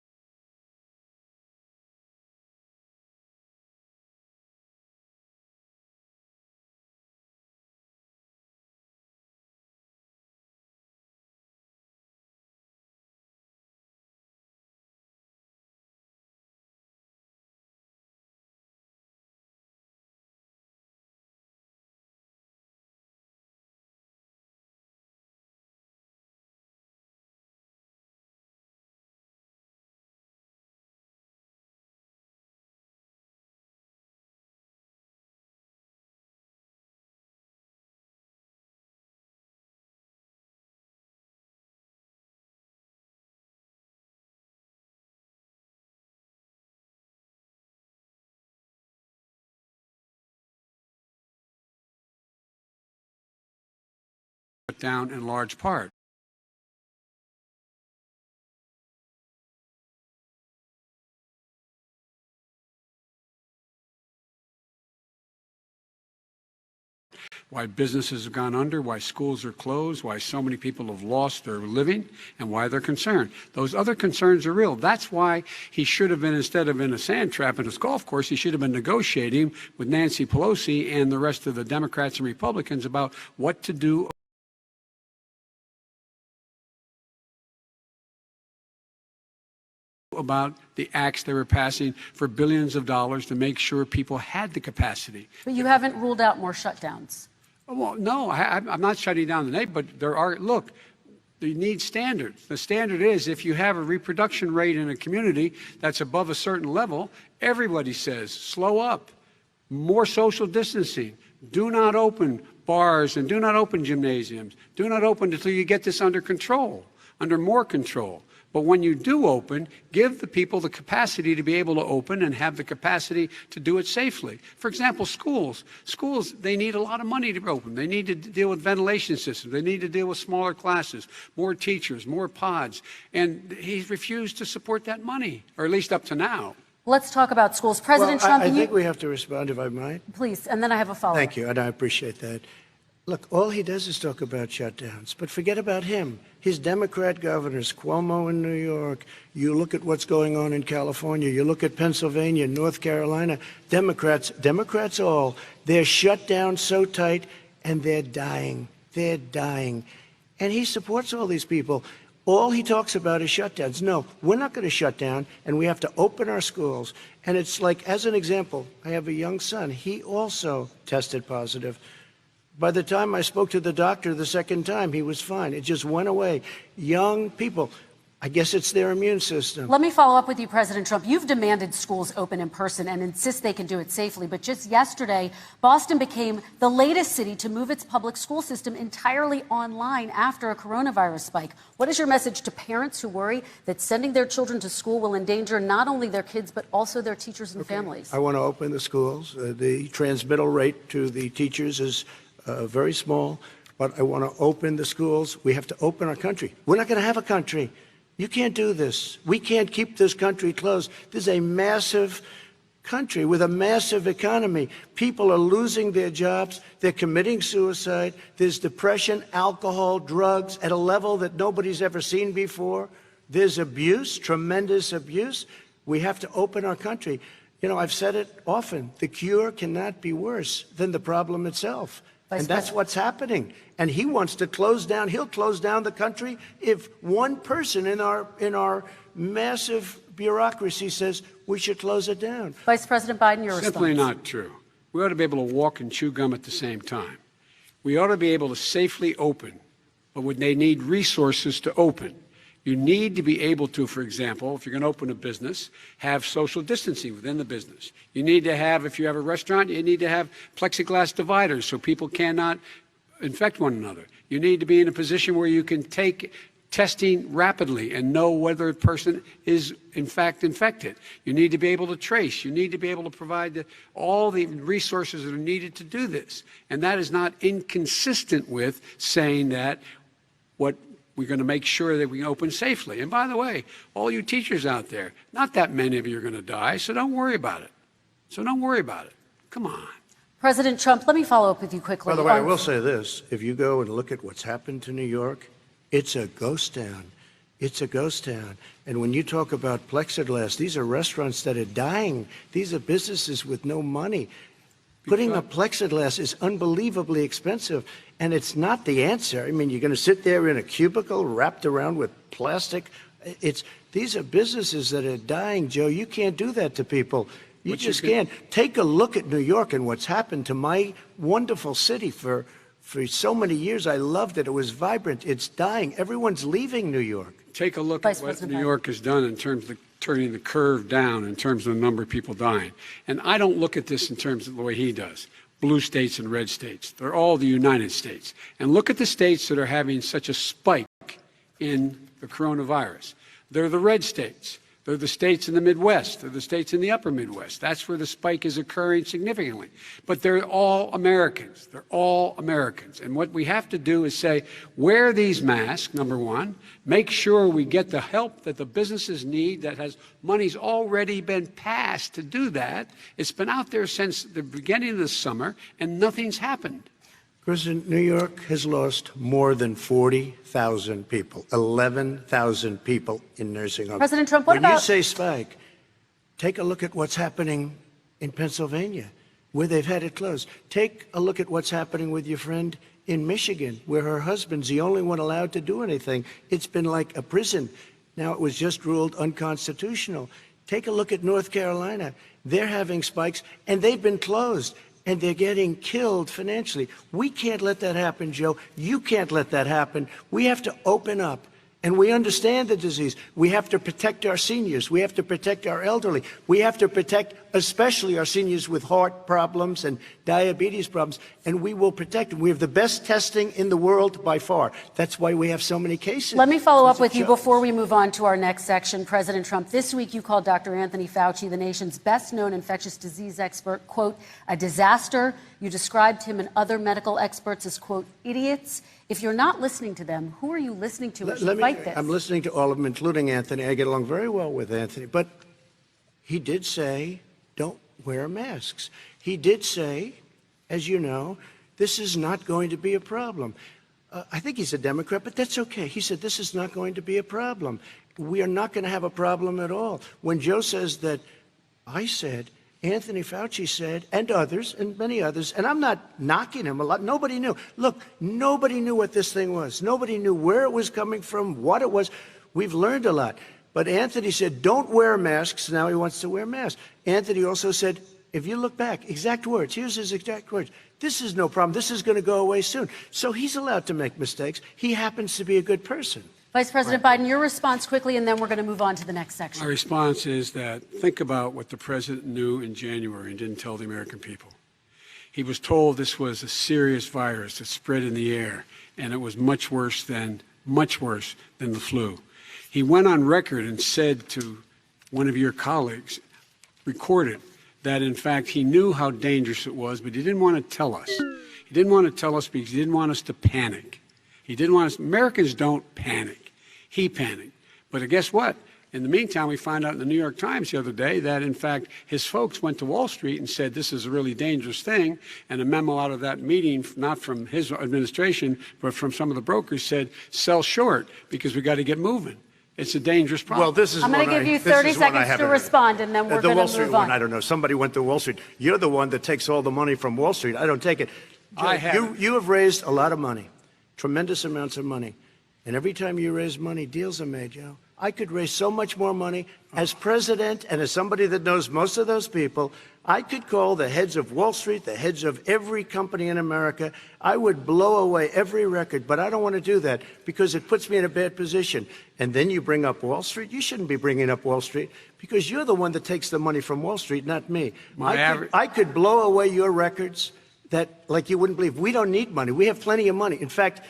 Down in large part. Why businesses have gone under, why schools are closed, why so many people have lost their living, and why they're concerned. Those other concerns are real. That's why he should have been, instead of in a sand trap in his golf course, he should have been negotiating with Nancy Pelosi and the rest of the Democrats and Republicans about what to do about the acts they were passing for billions of dollars to make sure people had the capacity. But you haven't ruled out more shutdowns. Well, no, I'm not shutting down the neighbor, but there are, look, you need standards. The standard is if you have a reproduction rate in a community that's above a certain level, everybody says, slow up, more social distancing, do not open bars and do not open gymnasiums, do not open until you get this under control, under more control. But when you do open, give the people the capacity to be able to open and have the capacity to do it safely. For example, schools. Schools, they need a lot of money to open. They need to deal with ventilation systems. They need to deal with smaller classes, more teachers, more pods. And he's refused to support that money, or at least up to now. Let's talk about schools. President Trump, I think we have to respond, if I might. Please, and then I have a follow-up. Thank you, and I appreciate that. Look, all he does is talk about shutdowns, but forget about him. His Democrat governors, Cuomo in New York, you look at what's going on in California, you look at Pennsylvania, North Carolina, Democrats all, they're shut down so tight and they're dying. They're dying. And he supports all these people. All he talks about is shutdowns. No, we're not going to shut down, and we have to open our schools. And it's like, as an example, I have a young son. He also tested positive. By the time I spoke to the doctor the second time, he was fine. It just went away. Young people, I guess it's their immune system. Let me follow up with you, President Trump. You've demanded schools open in person and insist they can do it safely. But just yesterday, Boston became the latest city to move its public school system entirely online after a coronavirus spike. What is your message to parents who worry that sending their children to school will endanger not only their kids, but also their teachers and families? I want to open the schools. The transmittal rate to the teachers is very small, but I want to open the schools. We have to open our country. We're not going to have a country. You can't do this. We can't keep this country closed. This is a massive country with a massive economy. People are losing their jobs. They're committing suicide. There's depression, alcohol, drugs at a level that nobody's ever seen before. There's abuse, tremendous abuse. We have to open our country. You know, I've said it often. The cure cannot be worse than the problem itself. And that's what's happening. And he wants to close down. He'll close down the country if one person in our massive bureaucracy says we should close it down. Vice President Biden, your response. Simply not true. We ought to be able to walk and chew gum at the same time. We ought to be able to safely open, but when they need resources to open. You need to be able to, for example, if you're going to open a business, have social distancing within the business. You need to have, if you have a restaurant, you need to have plexiglass dividers so people cannot infect one another. You need to be in a position where you can take testing rapidly and know whether a person is in fact infected. You need to be able to trace. You need to be able to provide all the resources that are needed to do this. And that is not inconsistent with saying that what We're going to make sure that we open safely. And by the way, all you teachers out there, not that many of you are going to die, so don't worry about it. So don't worry about it. Come on. President Trump, let me follow up with you quickly. By the way, I will say this. If you go and look at what's happened to New York, it's a ghost town. It's a ghost town. And when you talk about plexiglass, these are restaurants that are dying. These are businesses with no money. Putting up plexiglass is unbelievably expensive, and it's not the answer. I mean, you're going to sit there in a cubicle wrapped around with plastic. These are businesses that are dying, Joe. You can't do that to people. You just can't. Take a look at New York and what's happened to my wonderful city for so many years. I loved it. It was vibrant. It's dying. Everyone's leaving New York. Take a look at what New York has done in terms of turning the curve down in terms of the number of people dying. And I don't look at this in terms of the way he does. Blue states and red states. They're all the United States. And look at the states that are having such a spike in the coronavirus. They're the red states. They're the states in the Midwest. They're the states in the upper Midwest. That's where the spike is occurring significantly. But they're all Americans. They're all Americans. And what we have to do is say, wear these masks, number one. Make sure we get the help that the businesses need that has money's already been passed to do that. It's been out there since the beginning of the summer, and nothing's happened. President, New York has lost more than 40,000 people, 11,000 people in nursing homes. President Trump, what when you say spike, take a look at what's happening in Pennsylvania, where they've had it closed. Take a look at what's happening with your friend in Michigan, where her husband's the only one allowed to do anything. It's been like a prison. Now it was just ruled unconstitutional. Take a look at North Carolina. They're having spikes, and they've been closed. And they're getting killed financially. We can't let that happen, Joe. You can't let that happen. We have to open up. And we understand the disease. We have to protect our seniors. We have to protect our elderly. We have to protect especially our seniors with heart problems and diabetes problems. And we will protect them. We have the best testing in the world by far. That's why we have so many cases. Let me follow up with you before we move on to our next section. President Trump, this week you called Dr. Anthony Fauci, the nation's best-known infectious disease expert, quote, a disaster. You described him and other medical experts as, quote, idiots. If you're not listening to them, who are you listening to as you fight this? I'm listening to all of them, including Anthony. I get along very well with Anthony. But he did say, don't wear masks. He did say, as you know, this is not going to be a problem. I think he's a Democrat, but that's okay. He said, this is not going to be a problem. We are not going to have a problem at all. When Joe says that, I said, Anthony Fauci said, and others, and many others, and I'm not knocking him a lot. Nobody knew. Look, nobody knew what this thing was. Nobody knew where it was coming from, what it was. We've learned a lot. But Anthony said, don't wear masks. Now he wants to wear masks. Anthony also said, if you look back, exact words, here's his exact words. This is no problem. This is going to go away soon. So he's allowed to make mistakes. He happens to be a good person. Vice President Biden, your response quickly, and then we're going to move on to the next section. My response is that think about what the president knew in January and didn't tell the American people. He was told this was a serious virus that spread in the air, and it was much worse than the flu. He went on record and said to one of your colleagues, recorded, that in fact he knew how dangerous it was, but he didn't want to tell us. He didn't want to tell us because he didn't want us to panic. He didn't want us. Americans don't panic. He panicked. But guess what? In the meantime, we found out in the New York Times the other day that, in fact, his folks went to Wall Street and said this is a really dangerous thing. And a memo out of that meeting, not from his administration, but from some of the brokers, said sell short because we got to get moving. It's a dangerous problem. Well, this is I'm going to give you 30 seconds to respond, and then we're going to move Street on. One, I don't know. Somebody went to Wall Street. You're the one that takes all the money from Wall Street. I don't take it. You have raised a lot of money, tremendous amounts of money. And every time you raise money, deals are made, Joe. I could raise so much more money. As president and as somebody that knows most of those people, I could call the heads of Wall Street, the heads of every company in America. I would blow away every record, but I don't want to do that because it puts me in a bad position. And then you bring up Wall Street. You shouldn't be bringing up Wall Street because you're the one that takes the money from Wall Street, not me. I could blow away your records that, like you wouldn't believe. We don't need money. We have plenty of money. In fact,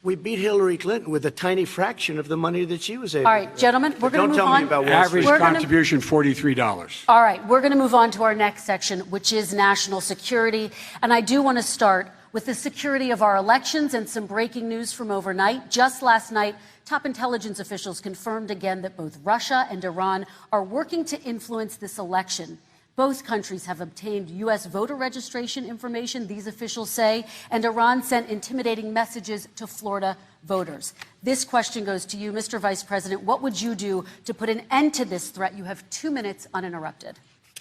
we beat Hillary Clinton with a tiny fraction of the money that she was able to. All right, gentlemen, we're going to move on. Don't tell me about Wall Street. Average contribution, $43. All right, we're going to move on to our next section, which is national security. And I do want to start with the security of our elections and some breaking news from overnight. Just last night, top intelligence officials confirmed again that both Russia and Iran are working to influence this election. Both countries have obtained U.S. voter registration information, these officials say, and Iran sent intimidating messages to Florida voters. This question goes to you, Mr. Vice President. What would you do to put an end to this threat? You have 2 minutes uninterrupted.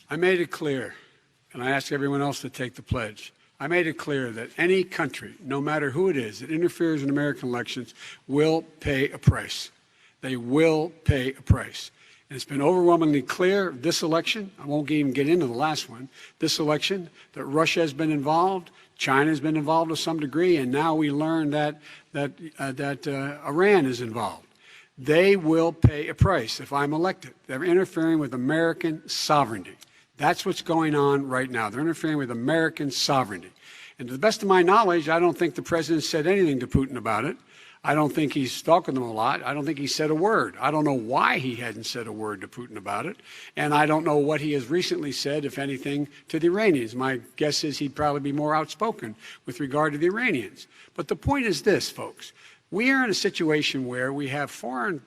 I made it clear, and I ask everyone else to take the pledge. I made it clear that any country, no matter who it is, that interferes in American elections will pay a price. They will pay a price. And it's been overwhelmingly clear this election, I won't even get into the last one, this election, that Russia has been involved, China has been involved to some degree, and now we learn that Iran is involved. They will pay a price if I'm elected. They're interfering with American sovereignty. That's what's going on right now. They're interfering with American sovereignty. And to the best of my knowledge, I don't think the president said anything to Putin about it. I don't think he's talking to him a lot. I don't think he said a word. I don't know why he hadn't said a word to Putin about it. And I don't know what he has recently said, if anything, to the Iranians. My guess is he'd probably be more outspoken with regard to the Iranians. But the point is this, folks. We are in a situation where we have foreign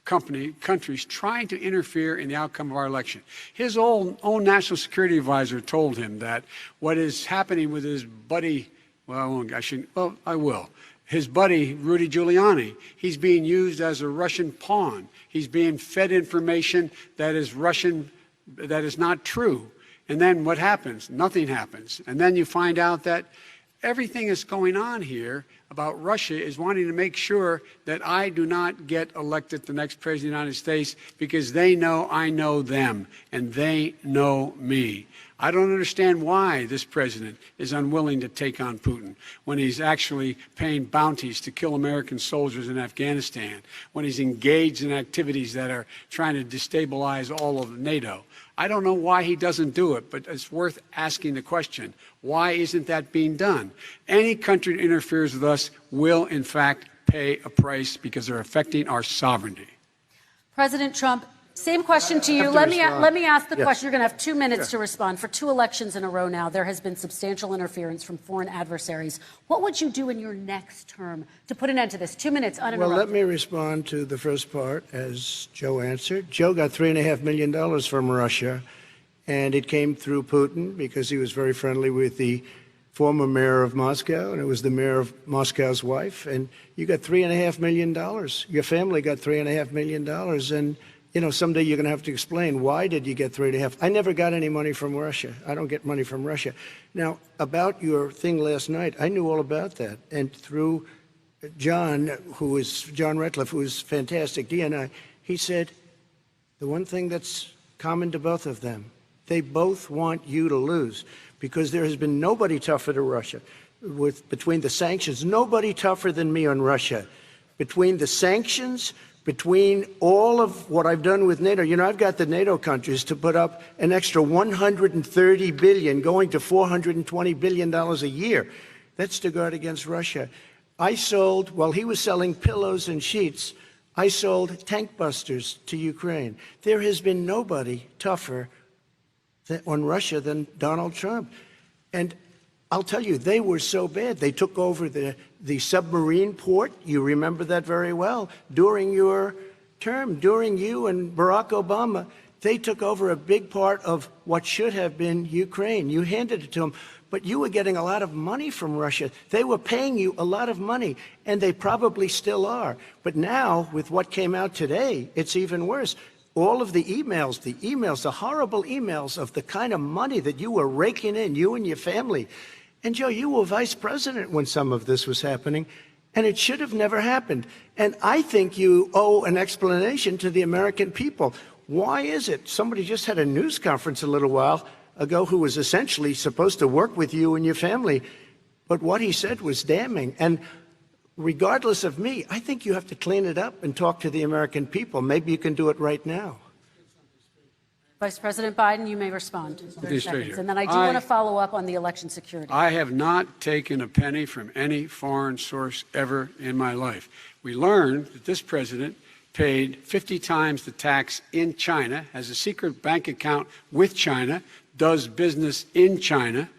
countries trying to interfere in the outcome of our election. His own national security advisor told him that what is happening with his buddy, I will. His buddy, Rudy Giuliani, he's being used as a Russian pawn. He's being fed information that is Russian, that is not true. And then what happens? Nothing happens. And then you find out that everything that's going on here about Russia is wanting to make sure that I do not get elected the next president of the United States because they know I know them and they know me. I don't understand why this president is unwilling to take on Putin when he's actually paying bounties to kill American soldiers in Afghanistan, when he's engaged in activities that are trying to destabilize all of NATO. I don't know why he doesn't do it, but it's worth asking the question, why isn't that being done? Any country that interferes with us will, in fact, pay a price because they're affecting our sovereignty. President Trump, same question to you. Let me ask the question. You're going to have 2 minutes to respond. For 2 elections in a row now, there has been substantial interference from foreign adversaries. What would you do in your next term to put an end to this? 2 minutes uninterrupted. Well, let me respond to the first part, as Joe answered. Joe got $3.5 million from Russia, and it came through Putin because he was very friendly with the former mayor of Moscow, and it was the mayor of Moscow's wife. And you got $3.5 million. Your family got $3.5 million, and you know, someday you're going to have to explain, why did you get 3.5? I never got any money from Russia. I don't get money from Russia. Now, about your thing last night, I knew all about that. And through John Ratcliffe, who is fantastic, DNI, he said, the one thing that's common to both of them, they both want you to lose because there has been nobody tougher to Russia. Between the sanctions, nobody tougher than me on Russia. Between the sanctions, between all of what I've done with NATO, you know, I've got the NATO countries to put up an extra $130 billion, going to $420 billion a year. That's to guard against Russia. I sold, while he was selling pillows and sheets, I sold tank busters to Ukraine. There has been nobody tougher on Russia than Donald Trump. And I'll tell you, they were so bad. They took over the submarine port. You remember that very well. During your term, during you and Barack Obama, they took over a big part of what should have been Ukraine. You handed it to them, but you were getting a lot of money from Russia. They were paying you a lot of money, and they probably still are. But now, with what came out today, it's even worse. All of the emails, the horrible emails of the kind of money that you were raking in, you and your family. And Joe, you were vice president when some of this was happening, and it should have never happened. And I think you owe an explanation to the American people. Why is it? Somebody just had a news conference a little while ago who was essentially supposed to work with you and your family, but what he said was damning. And regardless of me, I think you have to clean it up and talk to the American people. Maybe you can do it right now. Vice President Biden, you may respond. 30 seconds. And then I do want to follow up on the election security. I have not taken a penny from any foreign source ever in my life. We learned that this president paid 50 times the tax in China, has a secret bank account with China, does business in China,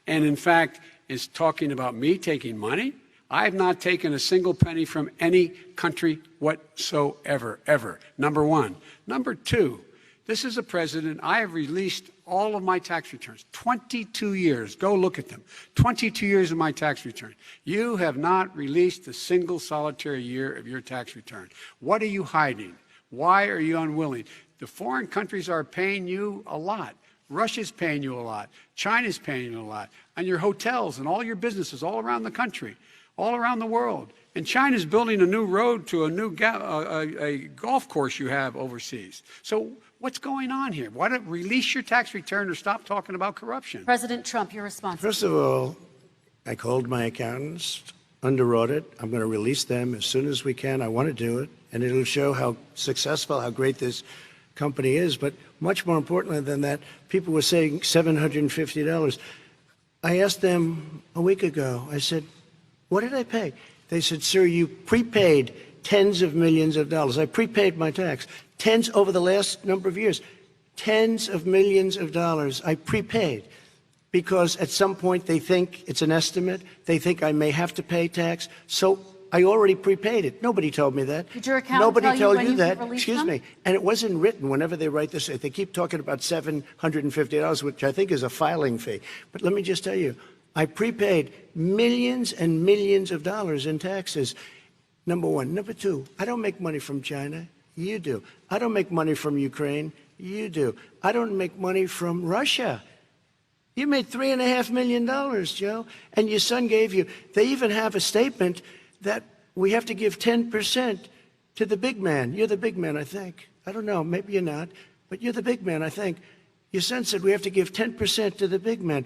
and in fact, is talking about me taking money. I have not taken a single penny from any country whatsoever, ever. Number one. Number two, this is a president. I have released all of my tax returns, 22 years. Go look at them. 22 years of my tax return. You have not released a single solitary year of your tax return. What are you hiding? Why are you unwilling? The foreign countries are paying you a lot. Russia's paying you a lot. China's paying you a lot. And your hotels and all your businesses all around the country, all around the world. And China's building a new road to a new a golf course you have overseas. So what's going on here? Why don't release your tax return or stop talking about corruption? President Trump, your response. First of all, I called my accountants under audit. I'm going to release them as soon as we can. I want to do it, and it'll show how successful, how great this company is. But much more importantly than that, people were saying $750. I asked them a week ago, I said, what did I pay? They said, sir, you prepaid tens of millions of dollars. I prepaid my tax. Tens over the last number of years. Tens of millions of dollars I prepaid because at some point they think it's an estimate. They think I may have to pay tax. So I already prepaid it. Nobody told me that. Did your accountant Nobody tell you told when you you that. could release Excuse them? me. And it wasn't written whenever they write this. They keep talking about $750, which I think is a filing fee. But let me just tell you, I prepaid millions and millions of dollars in taxes. Number one. Number two, I don't make money from China. You do. I don't make money from Ukraine. You do. I don't make money from Russia. You made $3.5 million, Joe, and your son gave you. They even have a statement that we have to give 10% to the big man. You're the big man, I think. I don't know. Maybe you're not, but you're the big man, I think. Your son said we have to give 10% to the big man.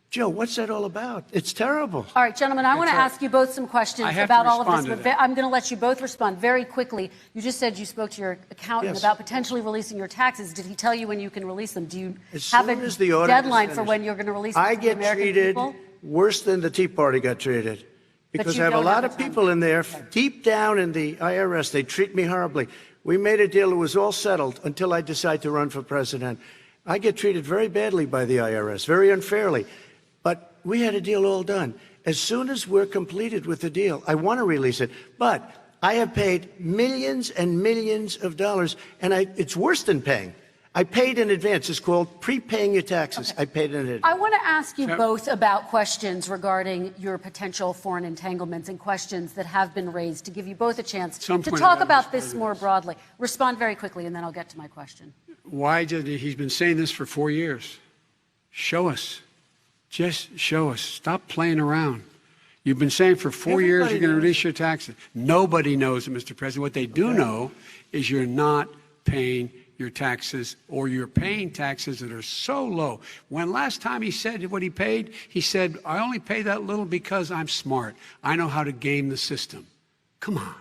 Joe, what's that all about? It's terrible. All right, gentlemen, I want to ask you both some questions about all of this. But I'm going to let you both respond very quickly. You just said you spoke to your accountant Yes. about potentially releasing your taxes. Did he tell you when you can release them? Do you As have soon a as the audit is deadline for finished. when you're going to release them I to the get American treated people? worse than the Tea Party got treated. Because you I have a don't lot have of a time. people in there, deep down in the IRS, they treat me horribly. We made a deal, it was all settled until I decide to run for president. I get treated very badly by the IRS, very unfairly. But we had a deal all done. As soon as we're completed with the deal, I want to release it. But I have paid millions and millions of dollars, and it's worse than paying. I paid in advance. It's called prepaying your taxes. Okay. I paid in advance. I want to ask you both about questions regarding your potential foreign entanglements and questions that have been raised to give you both a chance to Some point talk about about this this more broadly. Respond very quickly, and then I'll get to my question. Why did he's been saying this for 4 years? Show us. Just show us. Stop playing around. You've been saying for 4 years Everybody you're going to knows. release your taxes. Nobody knows it, Mr. President. What they do know is you're not paying your taxes, or you're paying taxes that are so low. When last time he said what he paid, he said, I only pay that little because I'm smart. I know how to game the system. Come on.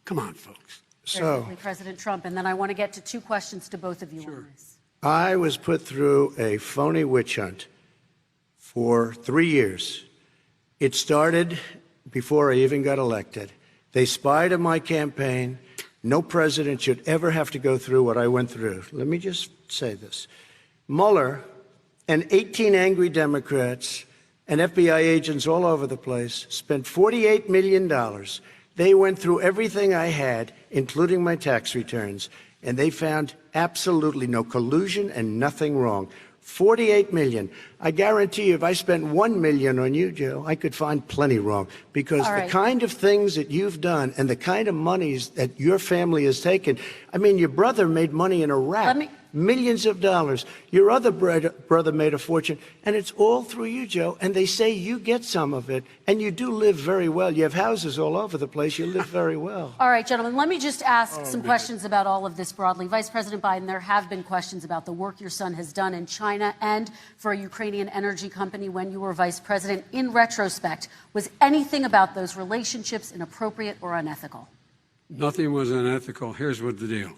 Come on, folks. Very quickly, President Trump, and then I want to get to two questions to both of you on this. I was put through a phony witch hunt for 3 years. It started before I even got elected. They spied on my campaign. No president should ever have to go through what I went through. Let me just say this. Mueller and 18 angry Democrats and FBI agents all over the place spent $48 million. They went through everything I had, including my tax returns, and they found absolutely no collusion and nothing wrong. $48 million. I guarantee you, if I spent $1 million on you, Joe, I could find plenty wrong. Because All right. the kind of things that you've done and the kind of monies that your family has taken, I mean, your brother made money in Iraq, millions of dollars. Your other brother made a fortune, and it's all through you, Joe. And they say you get some of it, and you do live very well. You have houses all over the place. You live very well. All right, gentlemen, let me just ask some questions about all of this broadly. Vice President Biden, there have been questions about the work your son has done in China and for a Ukrainian energy company when you were vice president. In retrospect, was anything about those relationships inappropriate or unethical? Nothing was unethical. Here's what the deal.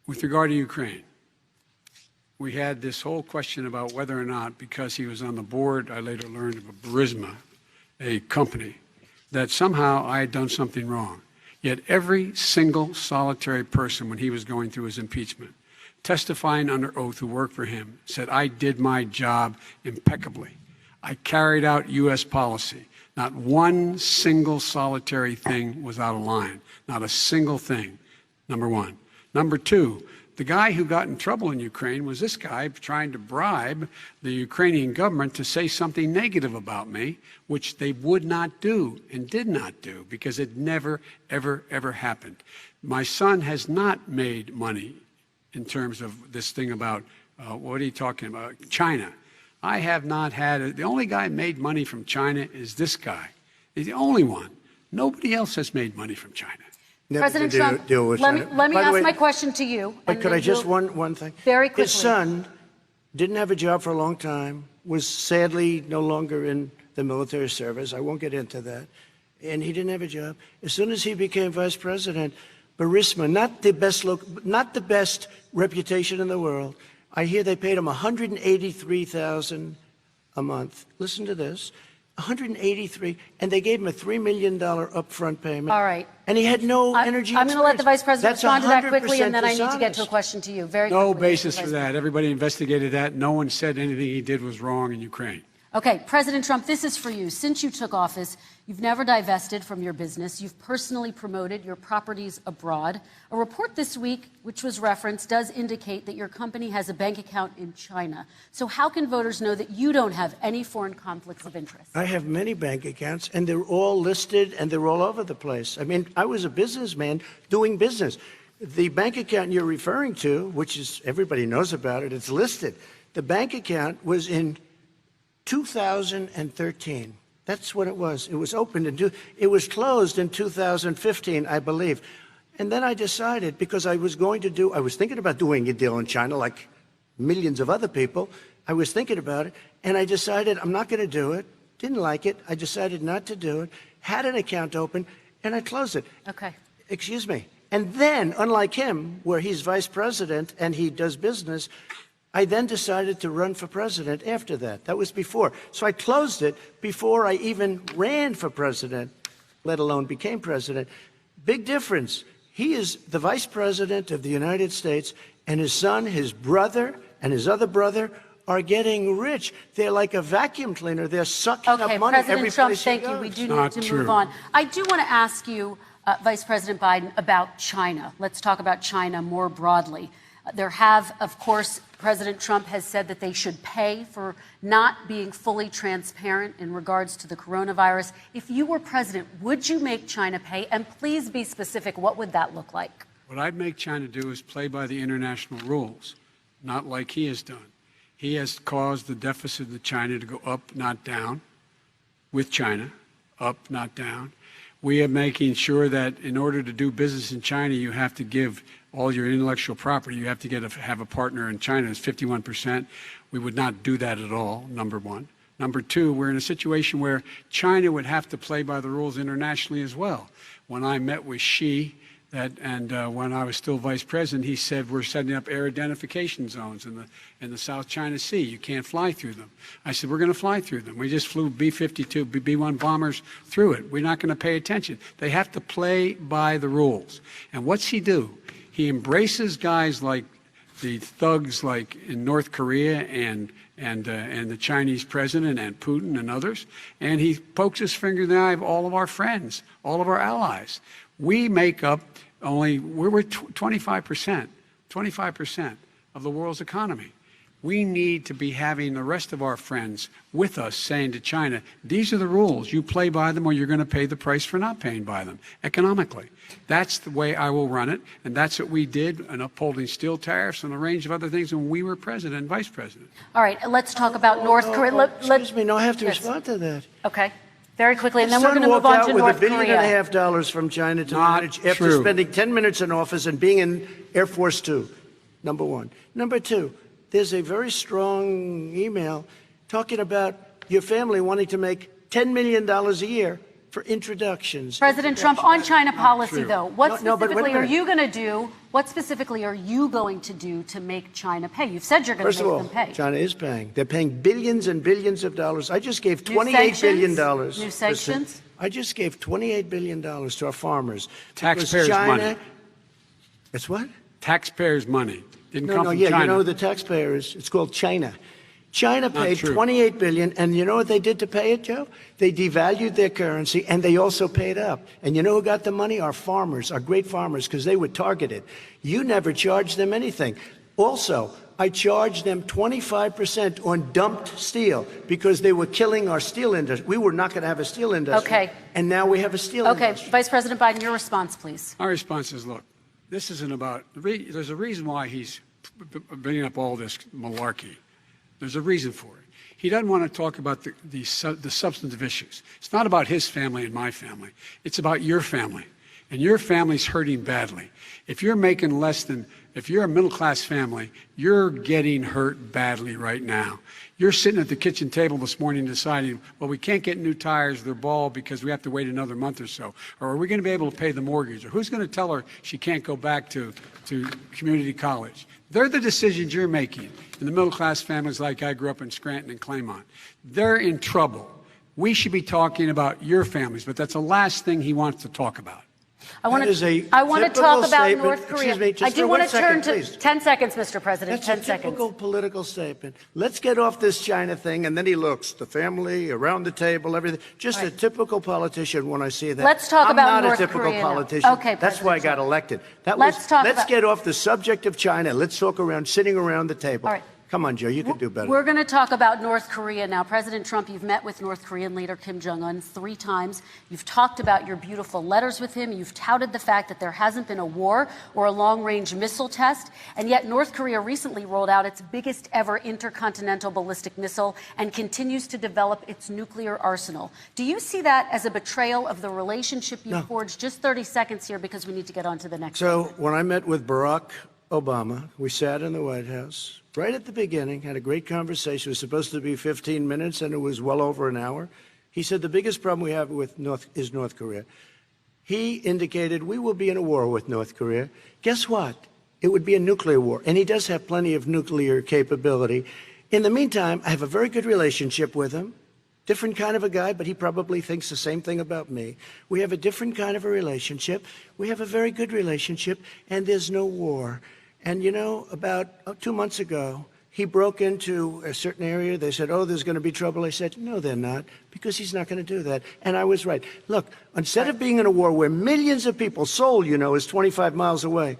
With regard to Ukraine, we had this whole question about whether or not, because he was on the board, I later learned of Burisma, a company, that somehow I had done something wrong. Yet every single solitary person, when he was going through his impeachment, testifying under oath who worked for him, said, I did my job impeccably. I carried out U.S. policy. Not one single solitary thing was out of line. Not a single thing, number one. Number two, the guy who got in trouble in Ukraine was this guy trying to bribe the Ukrainian government to say something negative about me, which they would not do and did not do because it never, ever, ever happened. My son has not made money in terms of this thing about, what are you talking about, China. I have not had, the only guy who made money from China is this guy. He's the only one. Nobody else has made money from China. Never President to Trump, deal with let me China. let me By the ask way, my question to you. But and could then I just you'll- one thing? Very quickly. His son didn't have a job for a long time, was sadly no longer in the military service. I won't get into that. And he didn't have a job. As soon as he became vice president, Burisma, not the best reputation in the world. I hear they paid him $183,000 a month. Listen to this. 183, and they gave him a $3 million upfront payment. All right. And he had no energy. I'm going to let the vice president That's respond to that quickly, 100% and then I need to get to a dishonest. question to you. Very No quickly, Mr. basis Vice for that. Everybody investigated that. No one said anything he did was wrong in Ukraine. Okay, President Trump, this is for you. Since you took office, you've never divested from your business. You've personally promoted your properties abroad. A report this week, which was referenced, does indicate that your company has a bank account in China. So how can voters know that you don't have any foreign conflicts of interest? I have many bank accounts, and they're all listed, and they're all over the place. I mean, I was a businessman doing business. The bank account you're referring to, which is everybody knows about it, it's listed. The bank account was in 2013. That's what it was. It was opened it was closed in 2015, I believe. And then I decided, because I was thinking about doing a deal in China like millions of other people. I was thinking about it, and I decided I'm not going to do it. Didn't like it. I decided not to do it. Had an account open, and I closed it. Okay. Excuse me. And then, unlike him, where he's vice president and he does business, I then decided to run for president after that. That was before. So I closed it before I even ran for president, let alone became president. Big difference. He is the vice president of the United States, and his son, his brother, and his other brother are getting rich. They're like a vacuum cleaner. They're sucking up money President every Trump, place thank he you. goes. We do Not need to true. move on. I do want to ask you, Vice President Biden, about China. Let's talk about China more broadly. Of course, President Trump has said that they should pay for not being fully transparent in regards to the coronavirus. If you were president, would you make China pay? And please be specific. What would that look like? What I'd make China do is play by the international rules, not like he has done. He has caused the deficit of China to go up, not down, with China, up, not down. We are making sure that in order to do business in China, you have to give all your intellectual property. You have to have a partner in China. It's 51%. We would not do that at all, number one. Number two, we're in a situation where China would have to play by the rules internationally as well. When I met with Xi, when I was still vice president, he said we're setting up air identification zones in the South China Sea. You can't fly through them. I said we're going to fly through them. We just flew B-52, B-1 bombers through it. We're not going to pay attention. They have to play by the rules. And what's he do? He embraces guys like the thugs like in North Korea and the Chinese president and Putin and others, and he pokes his finger in the eye of all of our friends, all of our allies. We make up we're 25% of the world's economy. We need to be having the rest of our friends with us saying to China, these are the rules. You play by them or you're going to pay the price for not paying by them economically. That's the way I will run it, and that's what we did in upholding steel tariffs and a range of other things when we were president and vice president. All right, let's talk about North Korea. Excuse me, no, I have to Yes. respond to that. Okay, very quickly, and then His we're son going to move walked on out to with North $1.5 Korea. billion from China to Not manage after true. spending 10 minutes in office and being in Air Force Two, number one. Number two, there's a very strong email talking about your family wanting to make $10 million a year for introductions. President Trump, on China policy, though, what No, but wait a specifically are minute. you going to do? What specifically are you going to do to make China pay? You've said you're going First to of make all, them pay. China is paying. They're paying billions and billions of dollars. I just gave New $28 billion. sanctions? New sanctions? I just gave $28 billion to our farmers. because Taxpayers' China, money. It's what? Taxpayers' money didn't No, come no, from yeah, China. you know who the taxpayer is? It's called China. China paid true. $28 billion, and you know what they did to pay it, Joe? They devalued their currency, and they also paid up. And you know who got the money? Our farmers, our great farmers, because they were targeted. You never charged them anything. Also, I charged them 25% on dumped steel because they were killing our steel industry. We were not going to have a steel industry. Okay. And now we have a steel Okay, industry. Vice President Biden, your response, please. My response is, look, this isn't about, there's a reason why he's bringing up all this malarkey. There's a reason for it. He doesn't want to talk about the substantive issues. It's not about his family and my family. It's about your family. And your family's hurting badly. If you're making less than, if you're a middle-class family, you're getting hurt badly right now. You're sitting at the kitchen table this morning deciding, well, we can't get new tires, they're bald because we have to wait another month or so. Or are we going to be able to pay the mortgage? Or who's going to tell her she can't go back to community college? They're the decisions you're making in the middle-class families like I grew up in Scranton and Claymont. They're in trouble. We should be talking about your families, but that's the last thing he wants to talk about. I want That is a to talk about typical North statement. Korea. Excuse me, just I do for want 1 to turn second, to please. 10 seconds, Mr. President. That's 10 a seconds. typical political statement. Let's get off this China thing, and then he looks, the family, around the table, everything. Just a typical politician when I see that. Let's talk I'm about not North a typical Korea now. politician. Okay, That's why I got President elected. Let's get off the subject of China. Let's talk around, sitting around the table. All right. Come on, Joe, you can do better. We're going to talk about North Korea now. President Trump, you've met with North Korean leader Kim Jong-un 3 times. You've talked about your beautiful letters with him. You've touted the fact that there hasn't been a war or a long-range missile test. And yet North Korea recently rolled out its biggest ever intercontinental ballistic missile and continues to develop its nuclear arsenal. Do you see that as a betrayal of the relationship you forged? Just 30 seconds here because we need to get on to the next So segment. when I met with Barack Obama, we sat in the White House right at the beginning, had a great conversation. It was supposed to be 15 minutes, and it was well over an hour. He said the biggest problem we have with North Korea. He indicated we will be in a war with North Korea. Guess what? It would be a nuclear war, and he does have plenty of nuclear capability. In the meantime, I have a very good relationship with him. Different kind of a guy, but he probably thinks the same thing about me. We have a different kind of a relationship. We have a very good relationship, and there's no war. And you know, about 2 months ago, he broke into a certain area. They said, oh, there's going to be trouble. I said, no, they're not, because he's not going to do that. And I was right. Look, instead of being in a war where millions of people, Seoul, you know, is 25 miles away,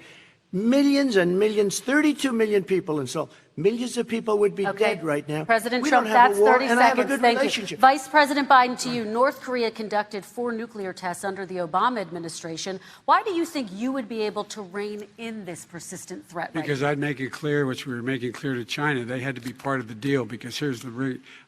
millions and millions, 32 million people in Seoul, millions of people would be dead right now. President we Trump, don't have that's a war, 30 and seconds. I have a good Thank relationship. you. Vice President Biden, to you. North Korea conducted 4 nuclear tests under the Obama administration. Why do you think you would be able to rein in this persistent threat right Because now? I'd make it clear, which we were making clear to China, they had to be part of the deal. Because here's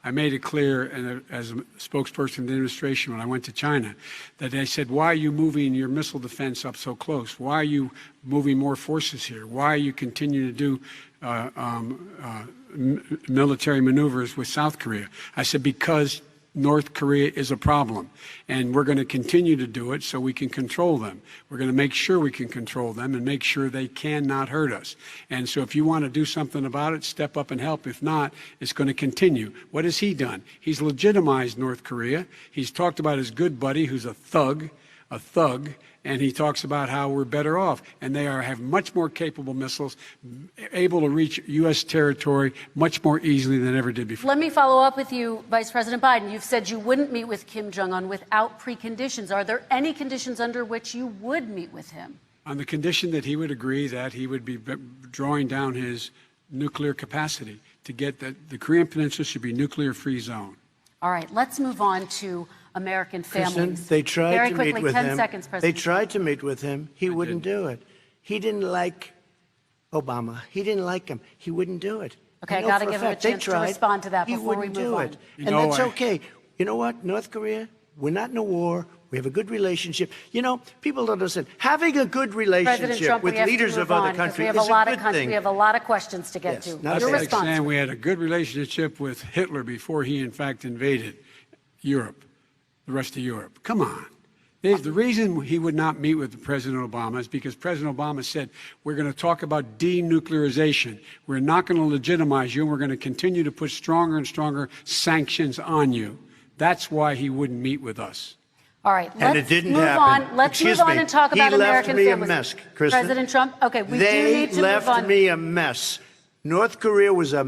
I made it clear, and as a spokesperson of the administration when I went to China, that they said, why are you moving your missile defense up so close? Why are you moving more forces here? Why are you continuing to do military maneuvers with South Korea? I said, because North Korea is a problem, and we're going to continue to do it so we can control them. We're going to make sure we can control them and make sure they cannot hurt us. And so if you want to do something about it, step up and help. If not, it's going to continue. What has he done? He's legitimized North Korea. He's talked about his good buddy who's a thug, and he talks about how we're better off. And they have much more capable missiles, able to reach U.S. territory much more easily than ever did before. Let me follow up with you, Vice President Biden. You've said you wouldn't meet with Kim Jong-un without preconditions. Are there any conditions under which you would meet with him? On the condition that he would agree that he would be drawing down his nuclear capacity to get that the Korean Peninsula should be nuclear-free zone. All right, let's move on to American families. Kristen, they tried Very to quickly, meet with 10 him. seconds, They President. tried to meet with him. He wouldn't do it. He didn't like Obama. He didn't like him. He wouldn't do it. Okay, I know gotta for give him a fact they chance to tried. respond to that He before we wouldn't move do on. it. You And know, that's I- okay. You know what? North Korea, we're not in a war. We have a good relationship. You know, people don't understand. Having a good President relationship Trump, with we have leaders to of move other on, 'cause we countries have is a lot a of good thing. We have a lot of questions to get Yes, to. not That's Your like response. saying we had a good relationship with Hitler before he, in fact, invaded Europe, the rest of Europe. Come on. The reason he would not meet with President Obama is because President Obama said, we're going to talk about denuclearization. We're not going to legitimize you, and we're going to continue to put stronger and stronger sanctions on you. That's why he wouldn't meet with us. All right, And let's it didn't move happen. on. Let's Excuse move on me. and talk He about left American me a families. mess, Kristen. President Trump, okay, we do They need to left move on. me a mess. North Korea was a